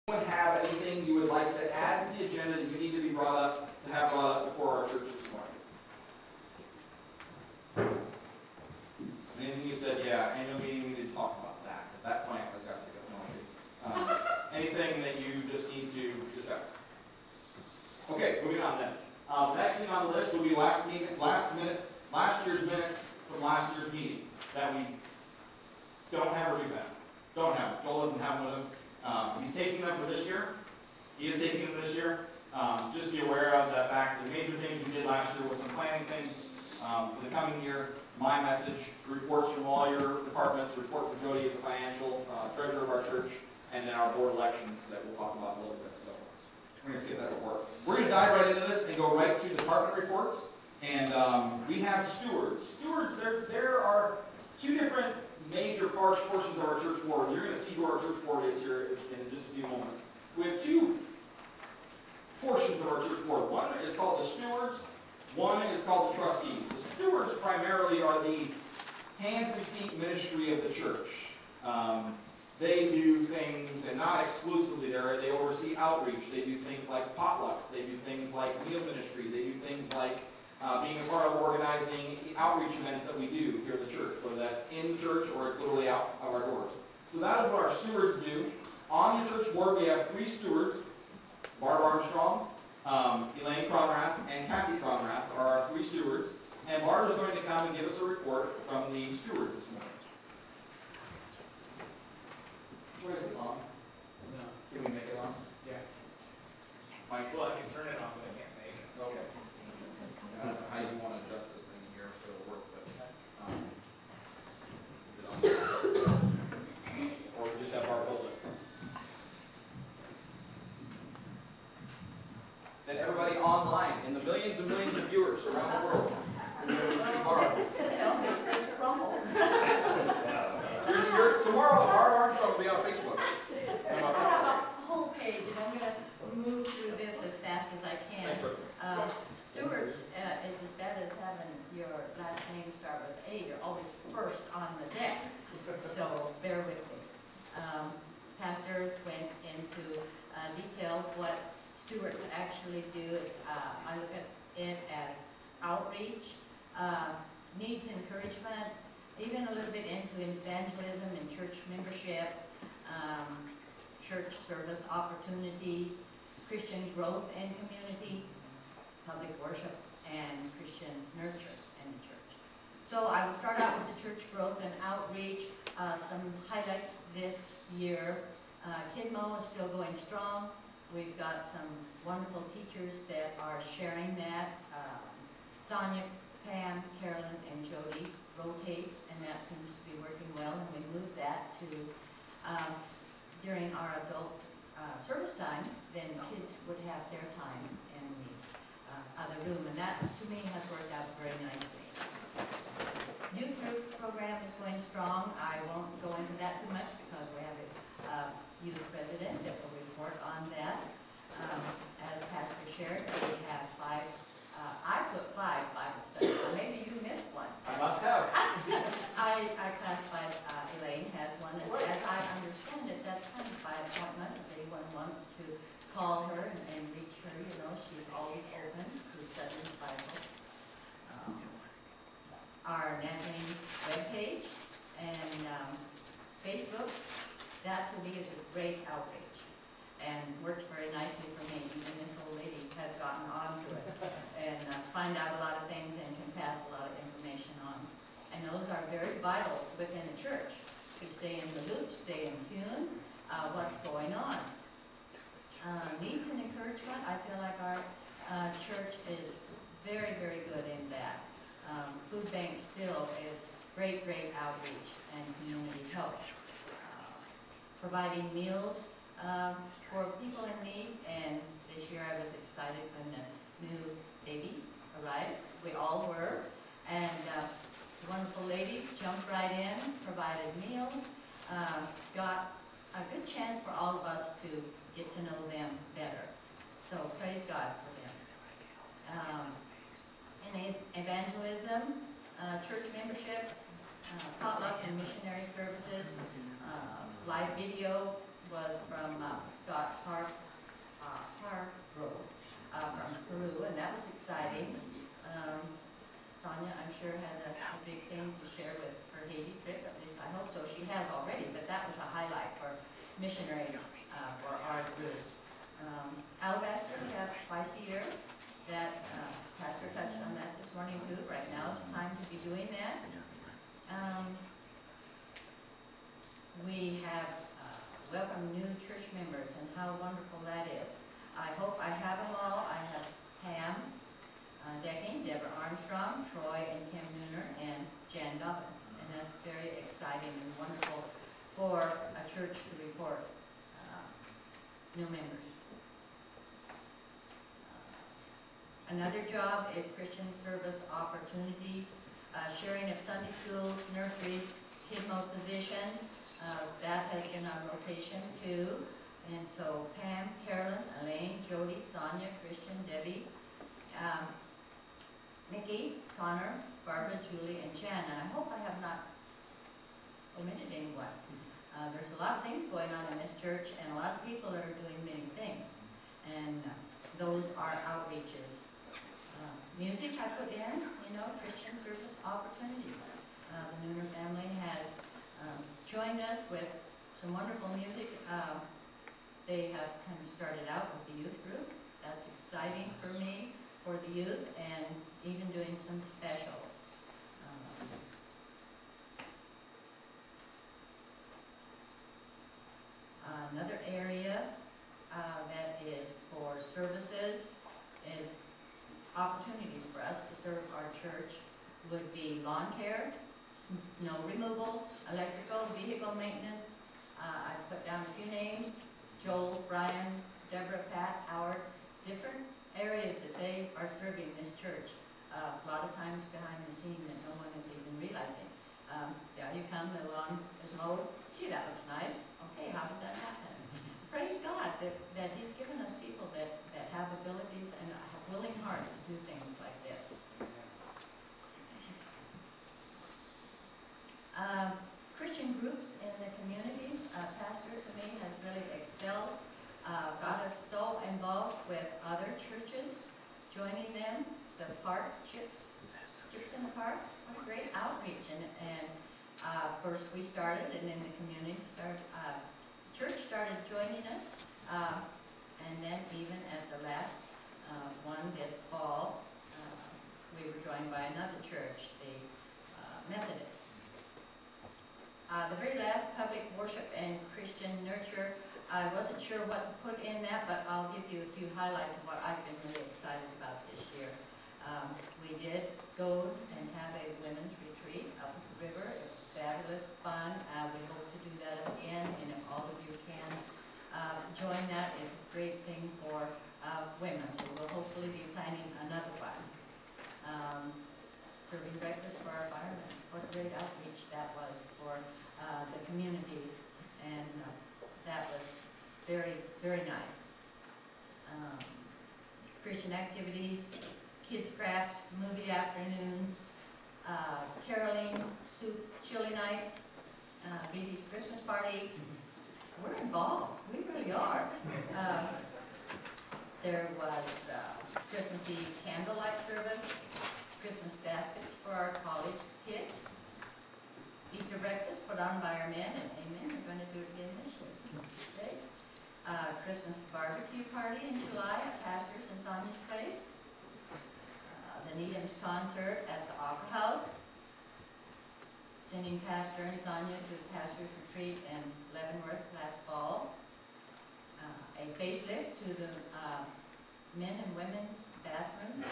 Anyone have anything you would like to add to the agenda that you need to be brought up, before our church this morning? Anything you said, yeah, annual meeting, we need to talk about that, because that plant has got to go. No, anything that you just need to discuss? Okay, moving on then. Next thing on the list will be last year's minutes from last year's meeting that we don't have or do have. Don't have. Joel doesn't have one of them. He's taking them for this year. He is taking them this year. Just be aware of the fact that the major things we did last year was some planning things for the coming year. My message, reports from all your departments, report from Jody as a financial treasurer of our church, and then our board elections that we'll talk about in a little bit. So we're going to see if that will work. We're going to dive right into this and go right to department reports. And we have stewards. Stewards, there are two different major portions of our church board. You're going to see who our church board is here in just a few moments. We have two portions of our church board. One is called the stewards. One is called the trustees. The stewards primarily are the hands and feet ministry of the church. They do things, and not exclusively there, they oversee outreach. They do things like potlucks. They do things like meal ministry. They do things like being a part of organizing outreach events that we do here at the church, whether that's in the church or it's literally out of our doors. So that is what our stewards do. On the church board, we have three stewards. Barb Armstrong, Elaine Cronrath, and Kathy Cronrath are our three stewards. And Barb is going to come and give us a report from the stewards this morning. Which way is this on? No. Can we make it on? Yeah. Mike, well, I can turn it on, but I can't make it. Okay. I don't know how you want to adjust this thing here so it'll work, but is it on? Or we just have Barb hold it. Then everybody online, and the millions and millions of viewers around the world, you're going to see Barb. Tomorrow, Barb Armstrong will be on Facebook. I have a whole page, and I'm going to move through this as fast as I can. Stewards, instead of having your last name start with A, you're always first on the deck. So bear with me. Pastor went into detail what stewards actually do. I look at it as outreach, needs encouragement, even a little bit into evangelism and church membership, church service opportunities, Christian growth and community, public worship, and Christian nurture in the church. So I will start out with the church growth and outreach. Some highlights this year. KidMo is still going strong. We've got some wonderful teachers that are sharing that. Sonia, Pam, Carolyn, and Jody rotate, and that seems to be working well. And we moved that to during our adult service time, then kids would have their time in the other room, and that to me has worked out very nicely. Youth group program is going strong. I won't go into that too much because we have a youth president that will report on that. As Pastor shared, we have I put 5 Bible studies, so maybe you missed one. I must have. I classified Elaine has one, and as I understand it, that's kind of by appointment. If anyone wants to call her and reach her, you know, she's always open to studying the Bible. Our Nazarene webpage and Facebook, that to me is a great outreach and works very nicely for me. Even this old lady has gotten onto it and find out a lot of things and can pass a lot of information on. And those are very vital within the church to stay in the loop, stay in tune, what's going on. Needs and encouragement, I feel like our church is very, very good in that. Food bank still is great outreach and community help. Providing meals for people in need, and this year I was excited when the new baby arrived. We all were, and wonderful ladies jumped right in, provided meals, got a good chance for all of us to get to know them better. So praise God for them. In evangelism, church membership, potluck and missionary services, live video was from Scott share with her Haiti trip, at least I hope so. She has already, but that was a highlight for missionary for our group. Alabaster, we have twice a year. That Pastor touched on that this morning too. Right now is time to be doing that. We have welcomed new church members, and how wonderful that is. I hope I have them all. I have Pam Decking, Deborah Armstrong, Troy and Kim Nooner, and Jan Dobbins. And that's very exciting and wonderful for a church to report new members. Another job is Christian service opportunities, sharing of Sunday school, nursery, kidmo position. That has been on rotation too. And so Pam, Carolyn, Elaine, Jody, Sonia, Christian, Debbie, Mickey, Connor, Barbara, Julie, and Jan. And I hope I have not omitted anyone. There's a lot of things going on in this church and a lot of people that are doing many things. And those are outreaches. Music I put in, Christian service opportunities. The Nooner family has joined us with some wonderful music. They have kind of started out with the youth group. That's exciting for me, for the youth, and even doing some specials. Another area that is for services is opportunities for us to serve our church would be lawn care, snow removal, electrical, vehicle maintenance. I put down a few names: Joel, Brian, Deborah, Pat, Howard, different areas that they are serving this church. A lot of times behind the scene that no one is even realizing. There you come, the lawn is mowed. Gee, that looks nice. Okay, how did that happen? Praise God that He's given us people that have abilities and have willing hearts to do things like this. Christian groups in the communities. Pastor, to me, has really excelled. Got us so involved with other churches, joining them, the park, chips in the park. What a great outreach. And first we started, and then the community started, church started joining us. And then even at the last one this fall, we were joined by another church, the Methodist. The very last, public worship and Christian nurture. I wasn't sure what to put in that, but I'll give you a few highlights of what I've been really excited about this year. We did go and have a women's retreat up at the river. It was fabulous fun. We hope to do that again, and if all of you can join that, it's a great thing for women. So we'll hopefully be planning another one. Serving breakfast for our firemen. What a great outreach that was for the community, and that was very, very nice. Christian activities, kids crafts, movie afternoons, caroling, soup, chili night, BB's Christmas party. We're involved. We really are. There was Christmas Eve candlelight service, Christmas baskets for our college kids, Easter breakfast put on by our men, and amen, we're going to do it again this week. Okay? Christmas barbecue party in July at Pastor's and Sonia's place. The Needham's concert at the Opera House. Sending Pastor and Sonia to the Pastor's Retreat in Leavenworth last fall. A facelift to the men and women's bathrooms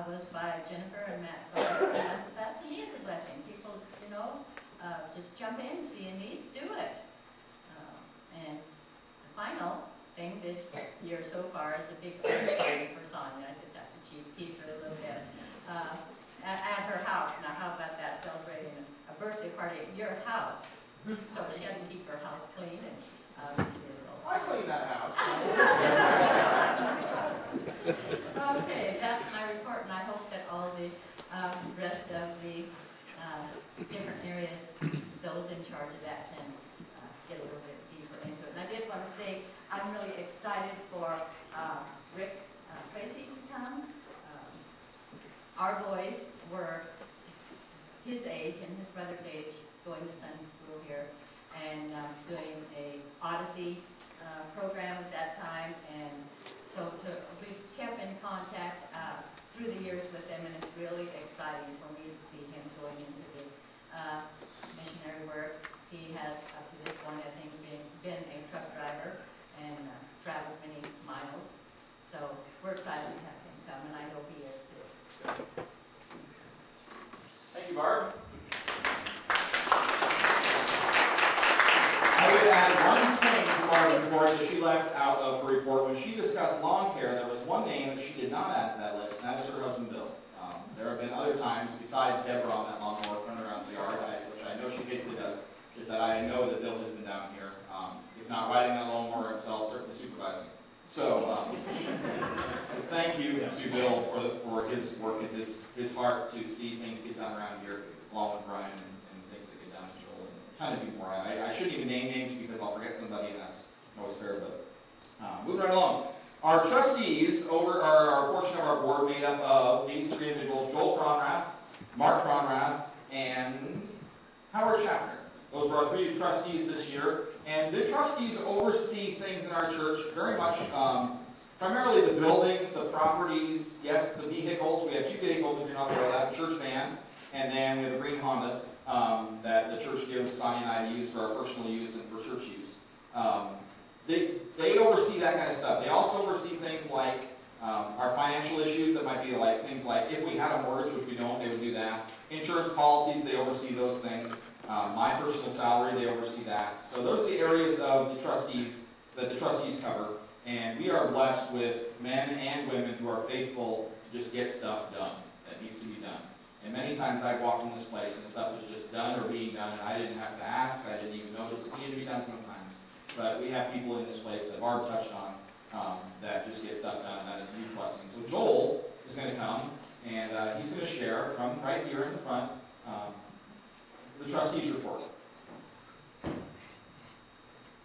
was by Jennifer and Matt Sawyer. And that to me is a blessing. People, just jump in, see a need, do it. And the final thing this year so far is the big party for Sonia. I just have to tease her a little bit. At her house. Now, how about that, celebrating a birthday party at your house? So she had to keep her house clean, and she did it all. I cleaned that house. Okay, that's my report, and I hope that all the rest of the different areas, those in charge of that, can get a little bit deeper into it. And I did want to say I'm really excited for Rick Tracy to come. Our boys were, his age and his brother's age, going to Sunday school here, and doing a Odyssey program at that time. And so we've kept in contact through the years with him, and it's really exciting for me to see him going into the missionary work. He has, up to this point, I think, been a truck driver and traveled many miles. So we're excited to have him come, and I know he is too. Thank you, Barb. I would add one thing to Barb's report that she left out of her report. When she discussed lawn care, there was one name that she did not add to that list, and that is her husband, Bill. There have been other times, besides Deborah on that lawnmower running around the yard, which I know she basically does, is that I know that Bill has been down here, if not riding that lawnmower himself, certainly supervising. So, so thank you to Bill for his work and his heart to see things get done around here, along with Brian and things that get done to Joel, and a ton of people more. I shouldn't even name names because I'll forget somebody, and that's always fair, but moving right along. Our trustees over our portion of our board made up of these three individuals: Joel Cronrath, Mark Cronrath, and Howard Schaffner. Those were our three trustees this year. And the trustees oversee things in our church very much, primarily the buildings, the properties, yes, the vehicles. We have two vehicles, if you're not aware of that, a church van, and then we have a green Honda that the church gives Sonny and I to use for our personal use and for church use. They oversee that kind of stuff. They also oversee things like our financial issues that might be like things like if we had a mortgage, which we don't, they would do that. Insurance policies, they oversee those things. My personal salary, they oversee that. So those are the areas of the trustees that the trustees cover. And we are blessed with men and women who are faithful to just get stuff done that needs to be done. And many times I've walked in this place and stuff was just done or being done, and I didn't have to ask. I didn't even notice it needed to be done sometimes. But we have people in this place that Barb touched on that just get stuff done, and that is a huge blessing. So Joel is going to come, and he's going to share from right here in the front the trustees report.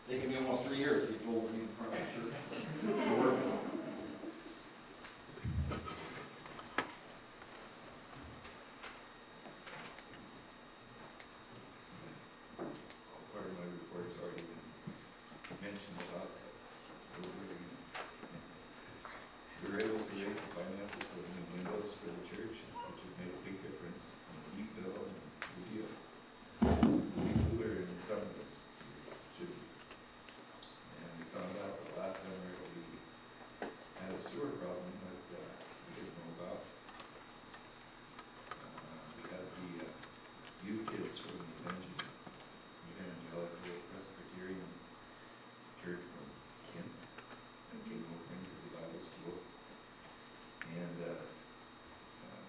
It can be almost 3 years to get Joel in front of the church. We're working on it. Part of my report's already been mentioned about, so we were able to raise the finances for the new windows for the church, which has made a big difference in the heat bill and the deal. It'll be cooler in the summer this year, should be. And we found out the last summer we had a sewer problem that we didn't know about. We had the youth kids from the Evangelical Presbyterian Church from Kent that came over into the Bible school, and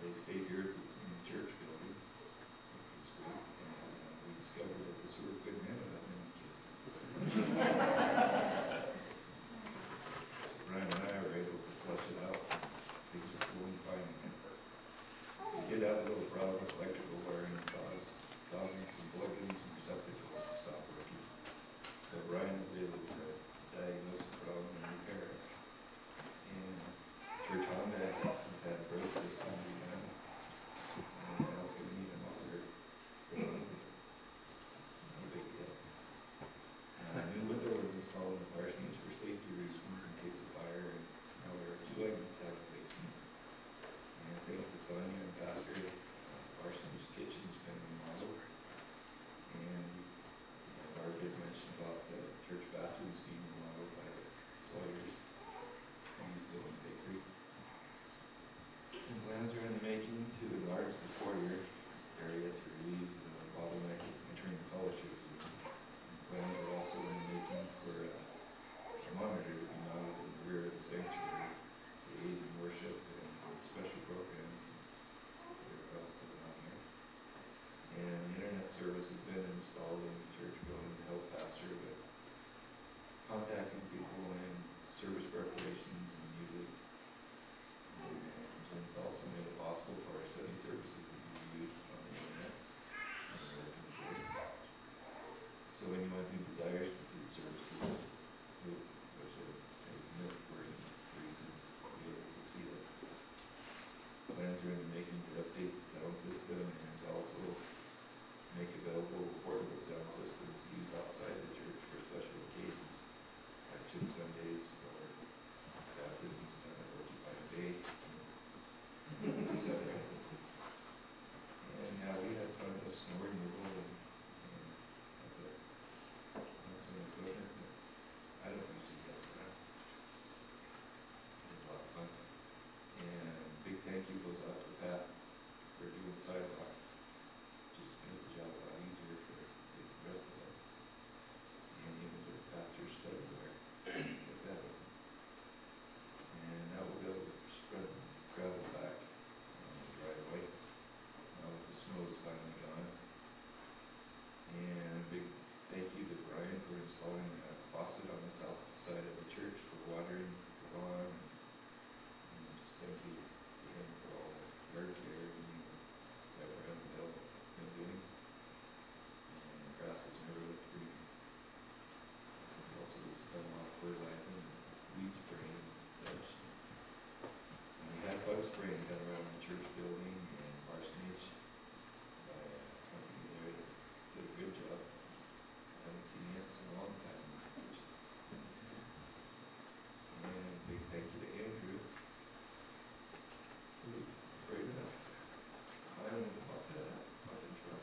they stayed here in the church building, which was great, and we discovered that the sewer couldn't handle that many kids. So Brian and I were able to flush it out. Things are flowing fine again. We did have a little problem with electrical wiring causing some plugins and receptacles to stop working. So Brian was able to diagnose the problem and repair it. And Church Honda has had a brake system redone, and now it's going to need an auger. Not a big deal. A new window was installed in the parsonage for safety reasons in case of fire, and now there are 2 exits out of the basement. And thanks to Sonia and Pastor, parsonage kitchen's been remodeled. And Barb did mention about the church bathrooms being remodeled by the Sawyers, used to own bakery. And plans are in the making to enlarge the foyer area to relieve the bottleneck entering the fellowship room. And plans are also in the making for a monitor to be mounted in the rear of the sanctuary to aid in worship and special programs and whatever else goes on here. And the internet service has been installed in the church building to help pastor with contacting people and service preparations and music. And Jim's also made it possible for our Sunday services to be viewed on the internet. So anyone who desires to see the services, which have missed for any reason, will be able to see it. Plans are in the making to update the sound system and to also thank you goes out to Pat for doing sidewalks. Just made the job a lot easier for the rest of us. And even the pastor's study there with that open. And now we'll be able to spread gravel back on the driveway now that the snow's finally gone. And a big thank you to Brian for installing a faucet on the south side of the church for watering the lawn. And just thank you to him for all the yard care that we're having been doing. And the grass has never looked greener. We also just done a lot of fertilizing and weed spraying and such. And we had bug spraying done around the church building and parsonage by a company there that did a good job. I haven't seen ants in a long time in my kitchen. And big thank you to Andrew. Great enough. I don't know about that. I've been trying.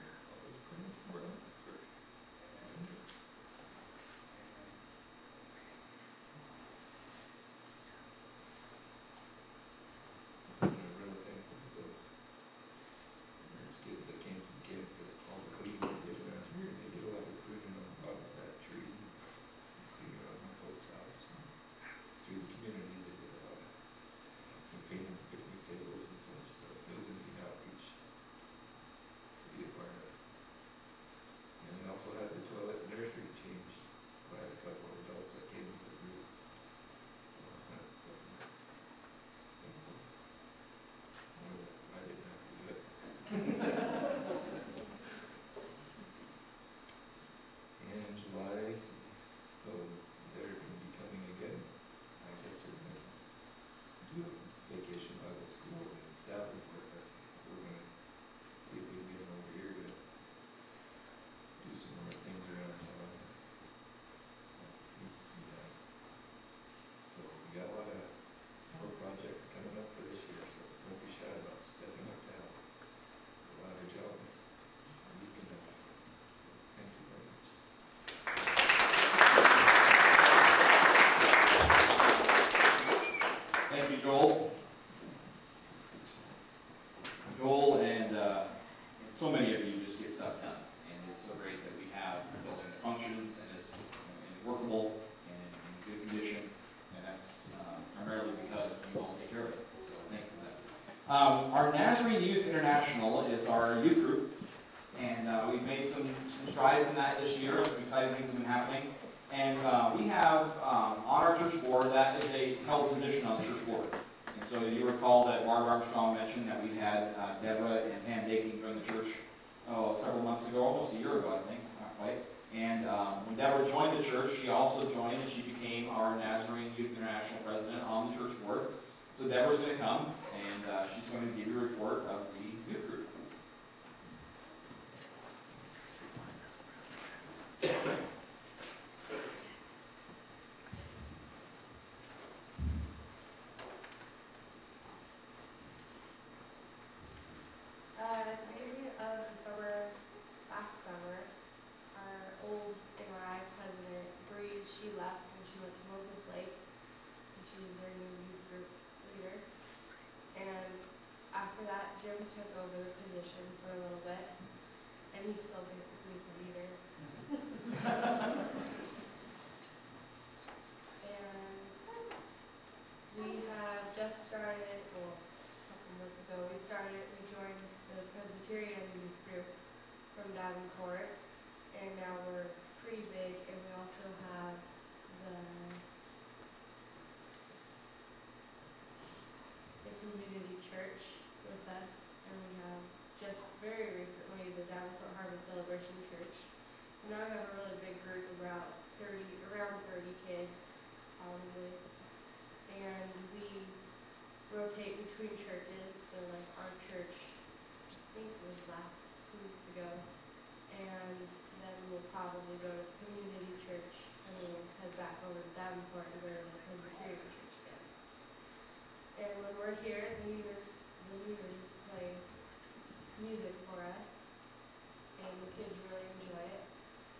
That was pretty much more than first. I'm really thankful because there's kids that came from camp that all the cleaning they did around here, they did a lot of cleaning on top of that tree, cleaning around my folks' house, and through the community they did a lot of painting picnic tables and such, so it was a neat outreach to be a part of. And we also had the toilet and nursery changed by a couple of adults that came with the group, so that was something that was thankful. I didn't have to do it. And in July, they're going to be coming again. I guess they're going to do a vacation Bible school in Davenport. We're going to see if we can get them over here to do some more things around town that needs to be done. So we got a lot of more projects coming up for this year, so don't be shy about stepping up to help. We'll have a job and you can help. So thank you very much. Thank you, Joel. Joel and so many of you just get stuff done, and it's so great that we have a building that functions and is workable and in good condition, and that's primarily because you all take care of it. So thank you for that. Our Nazarene Youth International is our youth group, and we've made some strides in that this year. Some exciting things have been happening. And we have on our church board, that is a held position on the church board. And so you recall that Barb Armstrong mentioned that we had Deborah and Pam Daking join the church several months ago, almost a year ago, I think, not quite. And when Deborah joined the church, she also joined and she became our Nazarene Youth International president on the church board. So Deborah's going to come and she's going to give you a report of the youth group. At the beginning of the summer, last summer, our old NRI president, Bree, she left and she went to Moses Lake, and she was their new youth group leader. And after that, Jim took over the position for a little bit, and he's still basically the leader. And we have just started, well, a couple months ago, we joined the Presbyterian youth group from Davenport, and now we're pretty big, and we also have the community church with us, and we have just very recently the Davenport Harvest Celebration Church. So now we have a really big group of around 30 kids, probably, and we rotate between churches. So like our church, I think it was last 2 weeks ago, and then we'll probably go to the community church, and then we'll head back over to Davenport and go to the Presbyterian church again. And when we're here, the leaders play music for us, and the kids really enjoy it.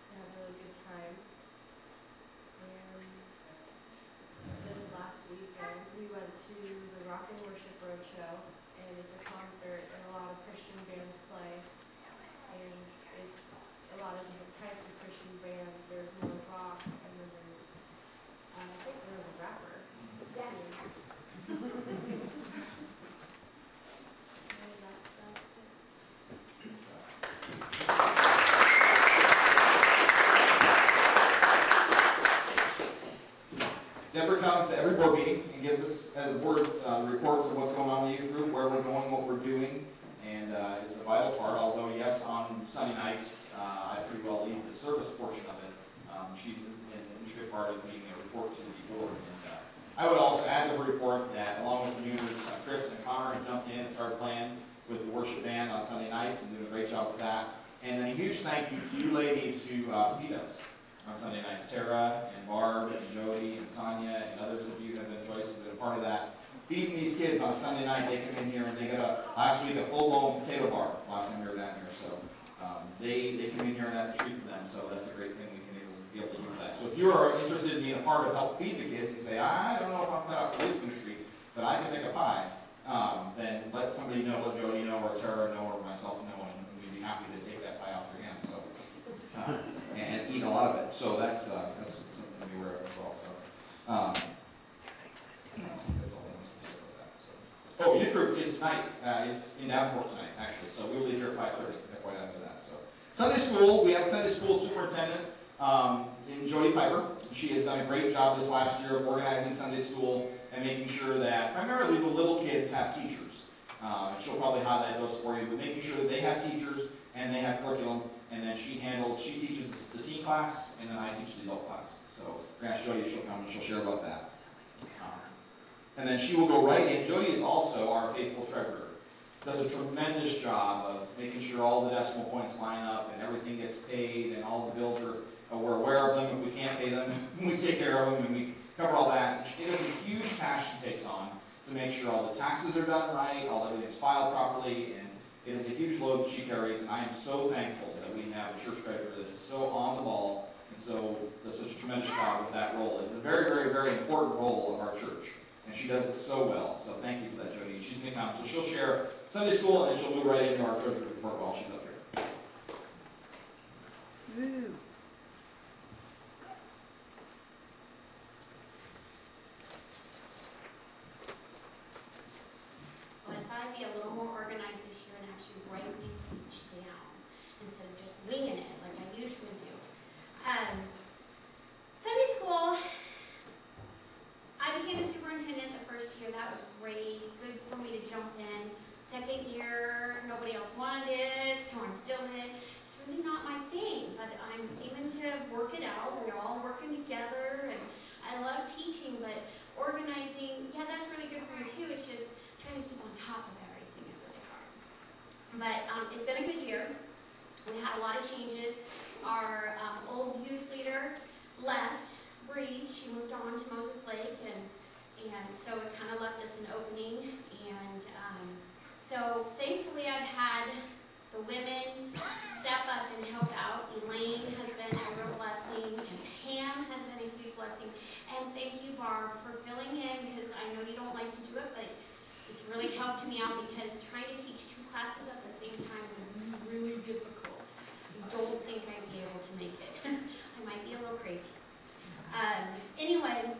They have a really good time. And just last weekend, we went to the Rock and Worship Roadshow, and it's a concert, and a lot of Christian bands play. And it's a lot of different types of Christian bands. There's more rock, and then there's, I think there was a rapper. Yeah. Deborah comes to every board meeting and gives us, as a board, reports of what's going on in the youth group, where we're going, what we're doing, and it's a vital part. Although, yes, on Sunday nights, I pretty well lead the service portion of it. She's an intricate part of being a report to the board. And I would also add to her report that, along with the newsers, Chris and Connor have jumped in and started playing with the worship band on Sunday nights and doing a great job with that. And then a huge thank you to you ladies who feed us on Sunday nights. Tara and Barb and Jody and Sonia and others of you have been Joyce have been a part of that. Feeding these kids on a Sunday night, they come in here and they get last week a full-blown potato bar last time we were down here. So they come in here and that's a treat for them. So that's a great thing we can be able to do for that. So if you are interested in being a part of help feed the kids, you say, I don't know if I'm cut out for youth ministry, but I can make a pie. Then let somebody know, let Jody know, or Tara know, or myself know, and we'd be happy to take that pie off their hands. So and eat a lot of it. So that's something to be aware of as well. So that's all I want to say about that. So youth group is tonight. Is in Davenport tonight actually. So we will leave here at 5:30. FYI for that. So Sunday school. We have Sunday school superintendent in Jody Piper. She has done a great job this last year of organizing Sunday school and making sure that primarily the little kids have teachers. She'll probably highlight those for you, but making sure that they have teachers and they have curriculum. And then she teaches the teen class, and then I teach the adult class. So we're going to ask Jody if she'll come and she'll share about that. And then she will go right in. Jody is also our faithful treasurer. Does a tremendous job of making sure all the decimal points line up and everything gets paid and all the bills we're aware of them. If we can't pay them, we take care of them and we cover all that. It is a huge task she takes on to make sure all the taxes are done right, everything's filed properly, and it is a huge load that she carries, and I am so thankful that we have a church treasurer that is so on the ball and so does such a tremendous job with that role. It's a very, very, very important role of our church, and she does it so well. So thank you for that, Jody. She's going to come. So she'll share Sunday school, and then she'll move right into our treasurer report while she's up here. Woo. Well, I thought I'd be a little more organized this year and actually write these each down instead of just winging it like I usually do. Sunday school, I became a superintendent the first year. That was great. Good for me to jump in. Second year, nobody else wanted it, so I'm still in. It's really not my thing, but I'm seeming to work it out. We're all working together, and I love teaching, but organizing, yeah, that's really good for me too. It's just trying to keep on top of everything is really hard. But it's been a good year. We had a lot of changes. Our old youth leader left, Breeze. She moved on to Moses Lake, and so it kind of left us an opening. And so thankfully I've had the women step up and help out. Elaine has been a real blessing, and Pam has been a huge blessing. And thank you, Barb, for filling in, because I know you don't like to do it, but it's really helped me out because trying to teach two classes at the same time is really difficult. I don't think I'd be able to make it. I might be a little crazy. Anyway,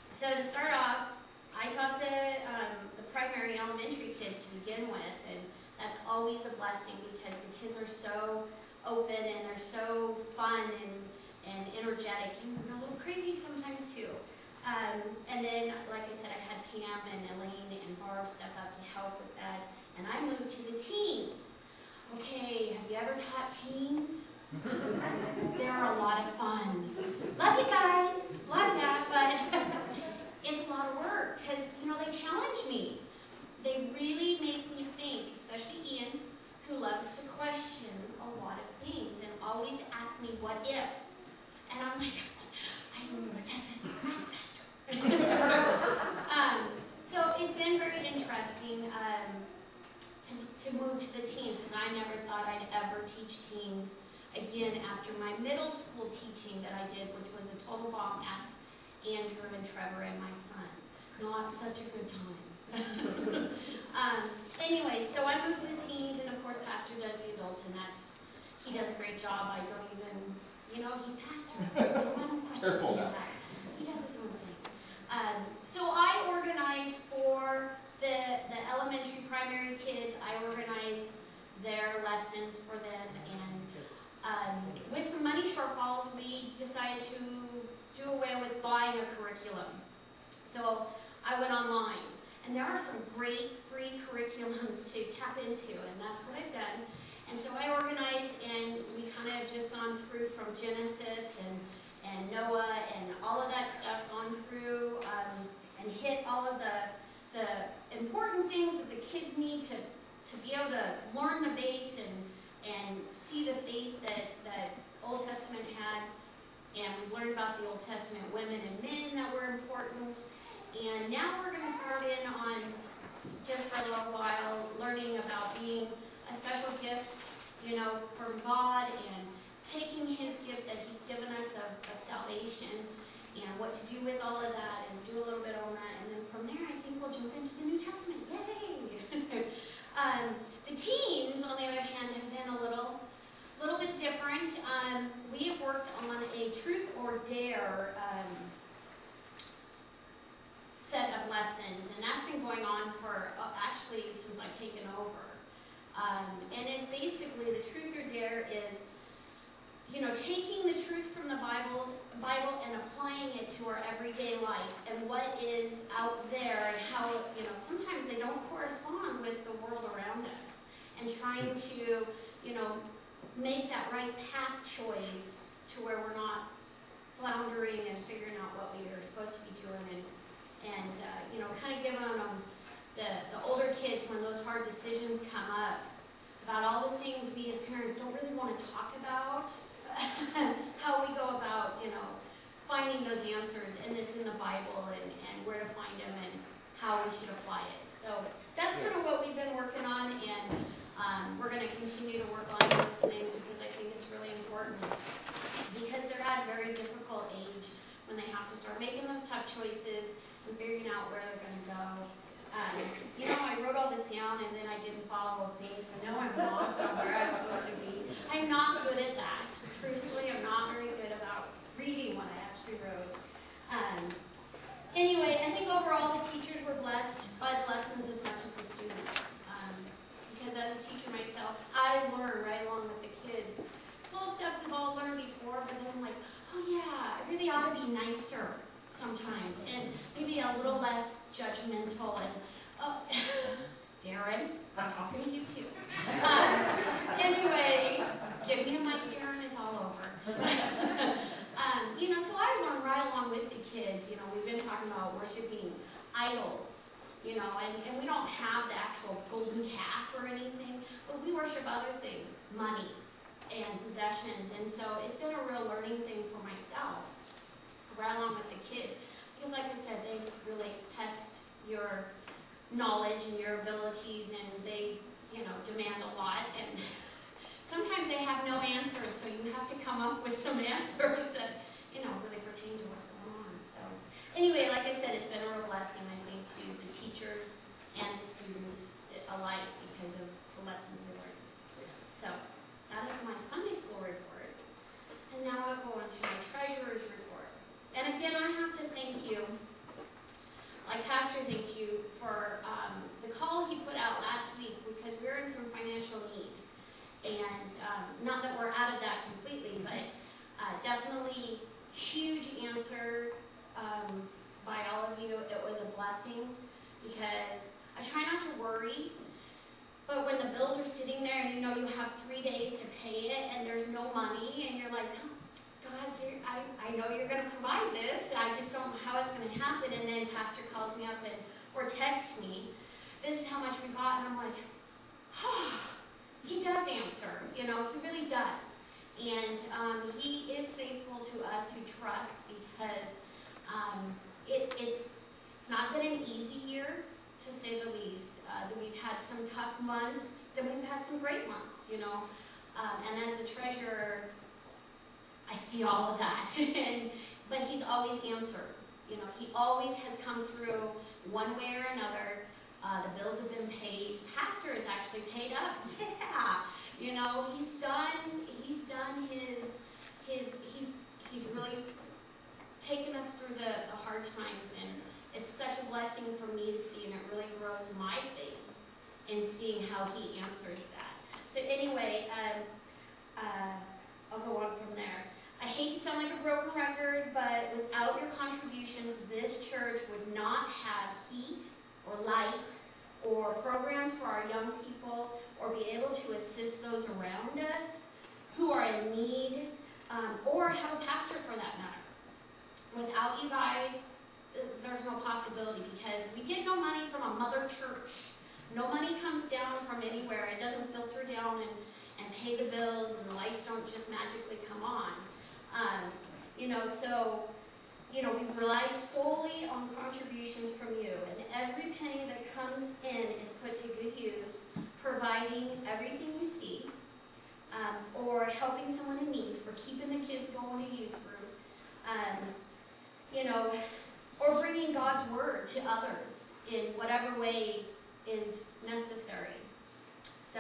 so to start off, I taught the primary elementary kids to begin with, and that's always a blessing because the kids are so open and they're so fun and energetic and a little crazy sometimes too. And then, like I said, I had Pam and Elaine and Barb step up to help with that, and I moved to the teens. Okay, have you ever taught teens? They're a lot of fun. Love you guys, love ya, but it's a lot of work because, they challenge me. They really make me think, especially Ian, who loves to question a lot of things and always ask me, what if? And I'm like, I don't know what that's Pastor. So it's been very interesting to move to the teens, because I never thought I'd ever teach teens again after my middle school teaching that I did, which was a total bomb. Ask Andrew and Trevor and my son. Not such a good time. Anyway, so I moved to the teens, and of course Pastor does the adults, and he does a great job. I don't even, he's pastor. I don't question that. He does his own thing. So I organize for the elementary, primary kids. I organize their lessons for them, and with some money shortfalls, we decided to do away with buying a curriculum. So I went online, and there are some great free curriculums to tap into, and that's what I've done. And so I organized, and we kind of just gone through from Genesis and Noah and all of that stuff, gone through and hit all of the important things that the kids need to be able to learn the base and see the faith that Old Testament had. And we've learned about the Old Testament women and men that were important. And now we're going to start in on, just for a little while, learning about being a special gift, from God, and taking His gift that He's given us of salvation, and what to do with all of that, and do a little bit on that. And then from there, I think we'll jump into the New Testament. Yay! The teens, on the other hand, have been a little bit different. We have worked on a truth or dare set of lessons, and that's been going on for actually since I've taken over. And it's basically, the truth or dare is, taking the truth from the Bible and applying it to our everyday life, and what is out there, and how, sometimes they don't correspond with the world around us, and trying to, make that right path choice to where we're not floundering and figuring out what we are supposed to be doing, and kind of giving them the older kids, when those hard decisions come up, about all the things we as parents don't really want to talk about, how we go about, finding those answers, and it's in the Bible, and where to find them, and how we should apply it. So that's kind of what we've been working on, and we're going to continue to work on those things, because I think it's really important, because they're at a very difficult age when they have to start making those tough choices and figuring out where they're going to go. I wrote all this down, and then I didn't follow a thing, so now I'm lost on where I'm supposed to be. I'm not good at that. Truthfully, I'm not very good about reading what I actually wrote. Anyway, I think overall the teachers were blessed by the lessons as much as the students. Because as a teacher myself, I learn right along with the kids. It's all stuff we've all learned before, but then I'm like, oh yeah, I really ought to be nicer sometimes, and maybe a little less judgmental, and Darren, I'm talking to you too. Anyway, give me a mic, Darren, it's all over. So I learned right along with the kids. We've been talking about worshiping idols, and we don't have the actual golden calf or anything, but we worship other things, money and possessions, and so it's been a real learning thing for myself, right along with the kids, because like I said, they really test your knowledge and your abilities, and they, demand a lot, and sometimes they have no answers, so you have to come up with some answers that, really pertain to what's going on. So anyway, like I said, it's been a real blessing, I think, to the teachers and the students alike, because of the lessons we learned. So that is my Sunday school report. And now I'll go on to my treasurer's report. And again, I have to thank you, like Pastor thanked you, for the call he put out last week, because we're in some financial need. And not that we're out of that completely, but definitely huge answer by all of you. It was a blessing, because I try not to worry, but when the bills are sitting there and you have 3 days to pay it and there's no money, and you're like, oh, God, I know you're going to provide this, I just don't know how it's going to happen. And then Pastor calls me up or texts me, this is how much we got, and I'm like, he does answer, he really does. And he is faithful to us who trust, because it's not been an easy year, to say the least. we've had some tough months, then we've had some great months, you know. And as the treasurer, I see all of that. But he's always answered. You know, he always has come through one way or another. The bills have been paid. Pastor is actually paid up. Yeah. You know, he's done he's really taken us through the hard times, and it's such a blessing for me to see, and it really grows my faith in seeing how he answers that. So anyway, I'll go on from there. I hate to sound like a broken record, but without your contributions, this church would not have heat or lights or programs for our young people, or be able to assist those around us who are in need, or have a pastor for that matter. Without you guys, there's no possibility, because we get no money from a mother church. No money comes down from anywhere. It doesn't filter down and pay the bills, and the lights don't just magically come on. You know, so, you know, we rely solely on contributions from you, and every penny that comes in is put to good use, providing everything you see, or helping someone in need, or keeping the kids going to youth group, you know, or bringing God's word to others in whatever way is necessary. So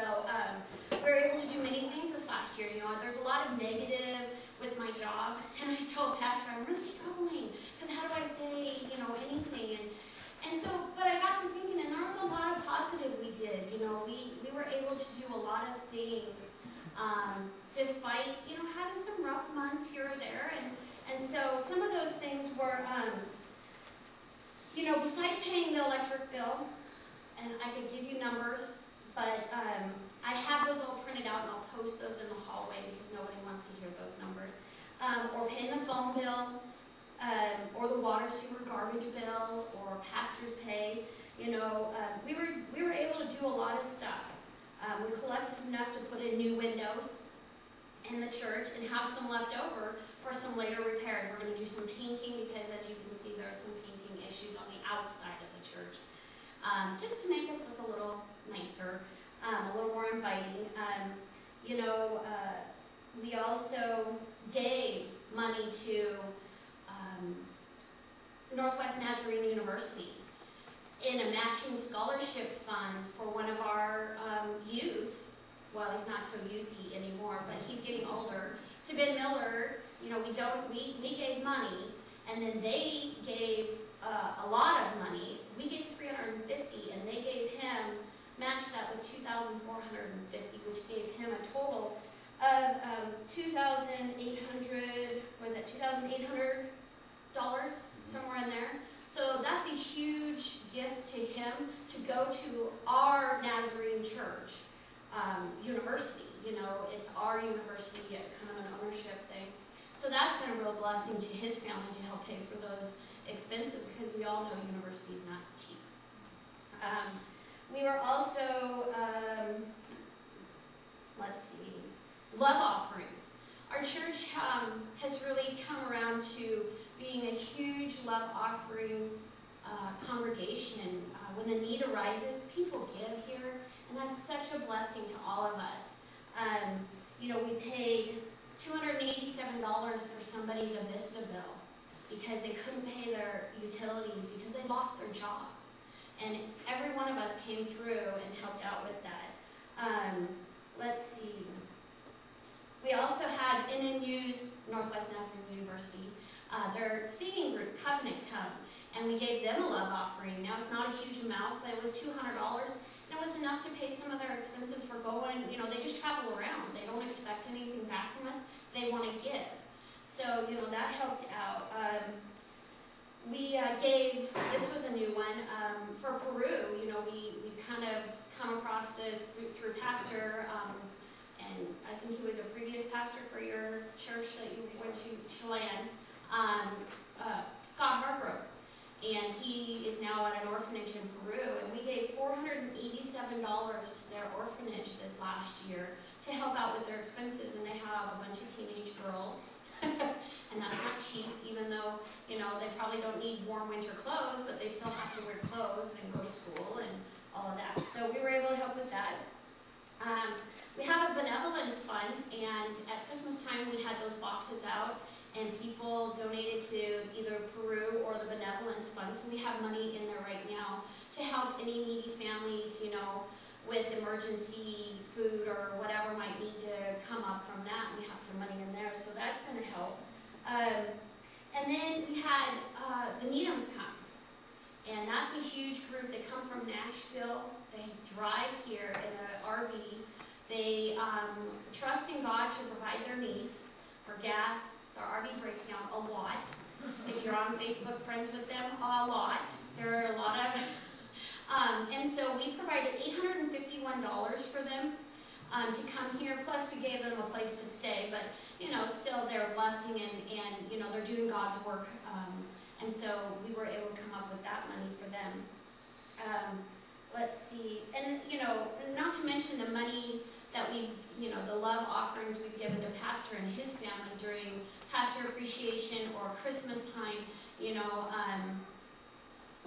we were able to do many things this last year. You know, there's a lot of negative with my job, and I told Pastor I'm really struggling, because how do I say, you know, anything? And so, but I got to thinking, and there was a lot of positive we did. You know, we were able to do a lot of things, despite, you know, having some rough months here or there. And so some of those things were, you know, besides paying the electric bill, and I could give you numbers, but I have those all printed out, and I'll post those in the hallway because nobody wants to hear those numbers. Or paying the phone bill, or the water, sewer, garbage bill, or pastor's pay. You know, we were able to do a lot of stuff. We collected enough to put in new windows in the church and have some left over for some later repairs. We're going to do some painting, because as you can see, there are some painting issues on the outside of the church. Just to make us look a little nicer, a little more inviting. You know, we also gave money to Northwest Nazarene University in a matching scholarship fund for one of our youth. Well, he's not so youthy anymore, but he's getting older. To Ben Miller, you know, we gave money, and then they gave a lot of money. We gave $350, and they gave him, matched that with $2,450, which gave him a total of $2,800, somewhere in there. So that's a huge gift to him to go to our Nazarene church university. You know, it's our university, kind of an ownership thing. So that's been a real blessing to his family to help pay for those expenses, because we all know university is not cheap. We were also, let's see, love offerings. Our church has really come around to being a huge love offering congregation. When the need arises, people give here, and that's such a blessing to all of us. You know, we paid $287 for somebody's Avista bill because they couldn't pay their utilities because they lost their job. And every one of us came through and helped out with that. Let's see. We also had NNU's, Northwest Nazarene University, their singing group, Covenant, come, and we gave them a love offering. Now, it's not a huge amount, but it was $200, and it was enough to pay some of their expenses for going. You know, they just travel around. They don't expect anything back from us. They want to give. So, you know, that helped out. We gave, this was a new one, for Peru. You know, we've kind of come across this through Pastor, and I think he was a previous pastor for your church that you went to, Chelan, Scott Hargrove. And he is now at an orphanage in Peru, and we gave $487 to their orphanage this last year to help out with their expenses, and they have a bunch of teenage girls. And that's not cheap, even though, you know, they probably don't need warm winter clothes, but they still have to wear clothes and go to school and all of that. So up with that. We have a benevolence fund, and at Christmas time we had those boxes out, and people donated to either Peru or the benevolence fund, so we have money in there right now to help any needy families, you know, with emergency food or whatever might need to come up from that. We have some money in there, so that's going to help. And then we had the Needhams come, and that's a huge group. They come from Nashville. They drive here in an RV. They trust in God to provide their needs for gas. Their RV breaks down a lot. If you're on Facebook friends with them, a lot. There are a lot of and so we provided $851 for them to come here. Plus, we gave them a place to stay. But, you know, still they're a blessing and you know, they're doing God's work. And so we were able to come up with that money for them. Let's see. And, you know, not to mention the money that we, you know, the love offerings we've given to Pastor and his family during Pastor Appreciation or Christmas time, you know,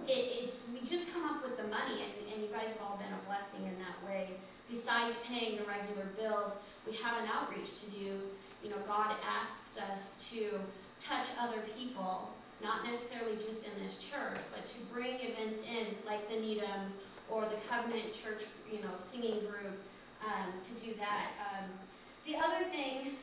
we just come up with the money, and you guys have all been a blessing in that way. Besides paying the regular bills, we have an outreach to do. You know, God asks us to touch other people, not necessarily just in this church, but to bring events in, like the Needhams or the Covenant Church, you know, singing group, to do that. The other thing,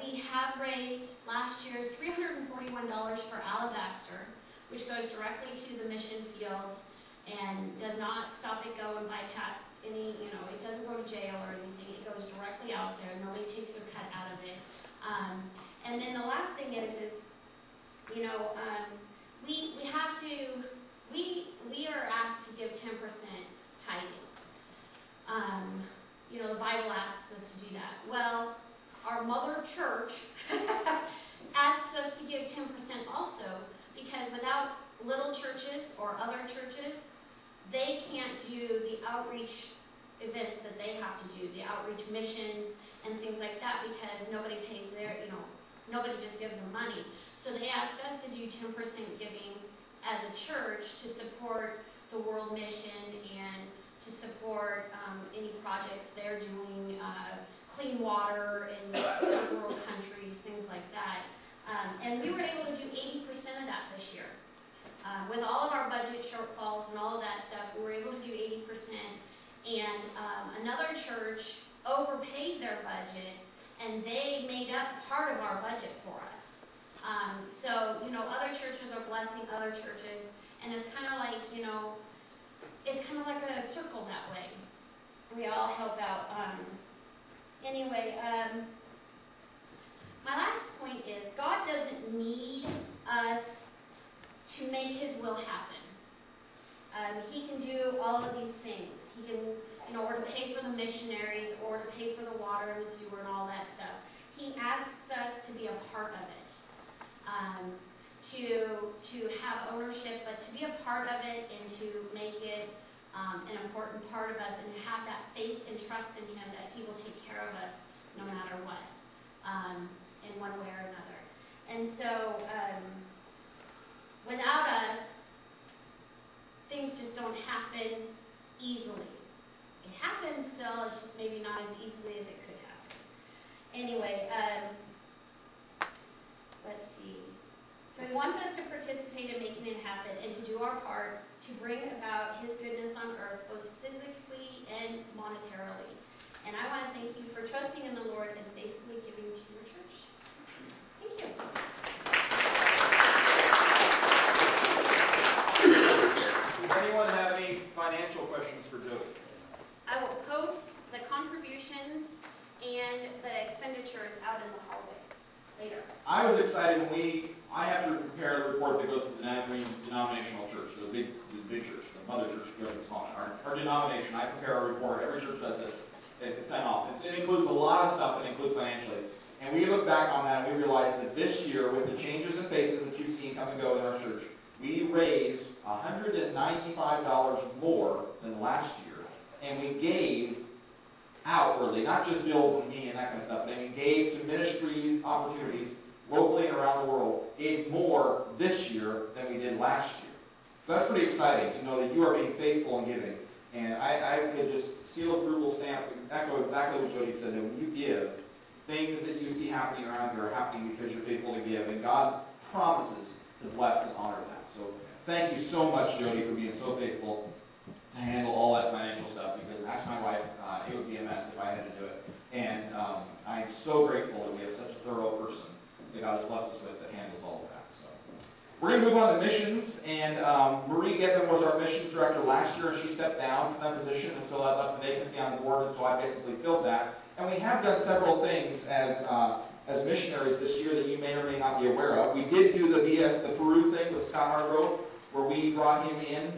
we have raised last year $341 for Alabaster, which goes directly to the mission fields and does not stop it go and bypass any, you know, it doesn't go to jail or anything. It goes directly out there. Nobody takes their cut out of it. And then the last thing is you know, we are asked to give 10% tithing. You know, the Bible asks us to do that. Well, our mother church asks us to give 10% also, because without little churches or other churches, they can't do the outreach events that they have to do, the outreach missions and things like that, because nobody pays their, you know, nobody just gives them money. So they ask us to do 10% giving as a church to support the world mission and to support any projects they're doing, clean water in rural countries, things like that. And we were able to do 80% of that this year. With all of our budget shortfalls and all of that stuff, we were able to do 80%. And another church overpaid their budget, and they made up part of our budget for us. So, you know, other churches are blessing other churches, and it's kind of like, you know, it's kind of like a circle that way. We all help out. Anyway, my last point is God doesn't need us to make his will happen. He can do all of these things. He can, you know, or to pay for the missionaries, or to pay for the water and the sewer and all that stuff. He asks us to be a part of it, to have ownership, but to be a part of it and to make it an important part of us, and to have that faith and trust in him that he will take care of us no matter what, in one way or another. And so, without us, things just don't happen easily. It happens still, it's just maybe not as easily as it could happen. Anyway, let's see. So he wants us to participate in making it happen and to do our part to bring about his goodness on earth, both physically and monetarily. And I want to thank you for trusting in the Lord and faithfully giving to your church. Thank you. Does anyone have any financial questions for Jody? I will post the contributions and the expenditures out in the hallway later. I was excited when I have to prepare the report that goes to the Nazarene denominational church, the big church, the mother church, Jody's calling it. Our denomination, I prepare a report. Every church does this. It's sent off. It includes a lot of stuff. It includes financially. And we look back on that and we realize that this year, with the changes in faces that you've seen come and go in our church, we raised $195 more than last year. And we gave outwardly, not just bills and me and that kind of stuff, but we gave to ministries, opportunities, locally and around the world, gave more this year than we did last year. So that's pretty exciting to know that you are being faithful in giving. And I could just seal approval stamp, echo exactly what Jody said, that when you give, things that you see happening around you are happening because you're faithful to give, and God promises to bless and honor that. So thank you so much, Jody, for being so faithful to handle all that financial stuff, because ask my wife, it would be a mess if I had to do it. And I'm so grateful that we have such a thorough person that God has blessed us with that handles all of that. So we're going to move on to missions, and Marie Gibbon was our missions director last year, and she stepped down from that position, and so that left a vacancy on the board, and so I basically filled that. And we have done several things as missionaries this year that you may or may not be aware of. We did do the Peru thing with Scott Hargrove, where we brought him in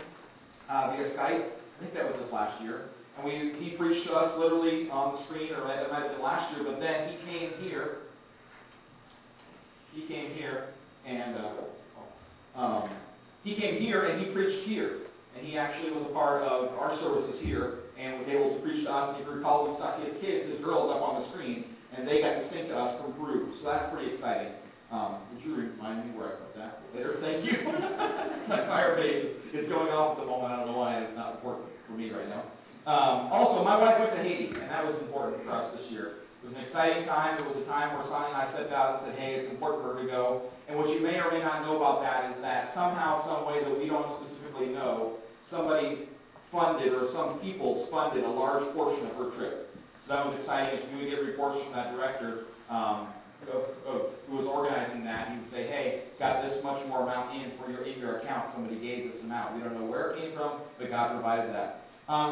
via Skype. I think that was this last year. And he preached to us literally on the screen, or it might have been last year, but then he came here. He came here, and he preached here. And he actually was a part of our services here and was able to preach to us. And if you recall, we stuck his girls up on the screen, and they got to sing to us from Peru. So that's pretty exciting. Would you remind me where I put that later? Thank you. My fire page is going off at the moment. I don't know why. It's not important for me right now. Also, my wife went to Haiti, and that was important for us this year. It was an exciting time. It was a time where Sonia and I stepped out and said, hey, it's important for her to go. And what you may or may not know about that is that somehow, some way that we don't specifically know, somebody funded, or some people funded, a large portion of her trip. So that was exciting. As we would get reports from that director who was organizing that, he would say, hey, got this much more amount in your account. Somebody gave this amount. We don't know where it came from, but God provided that.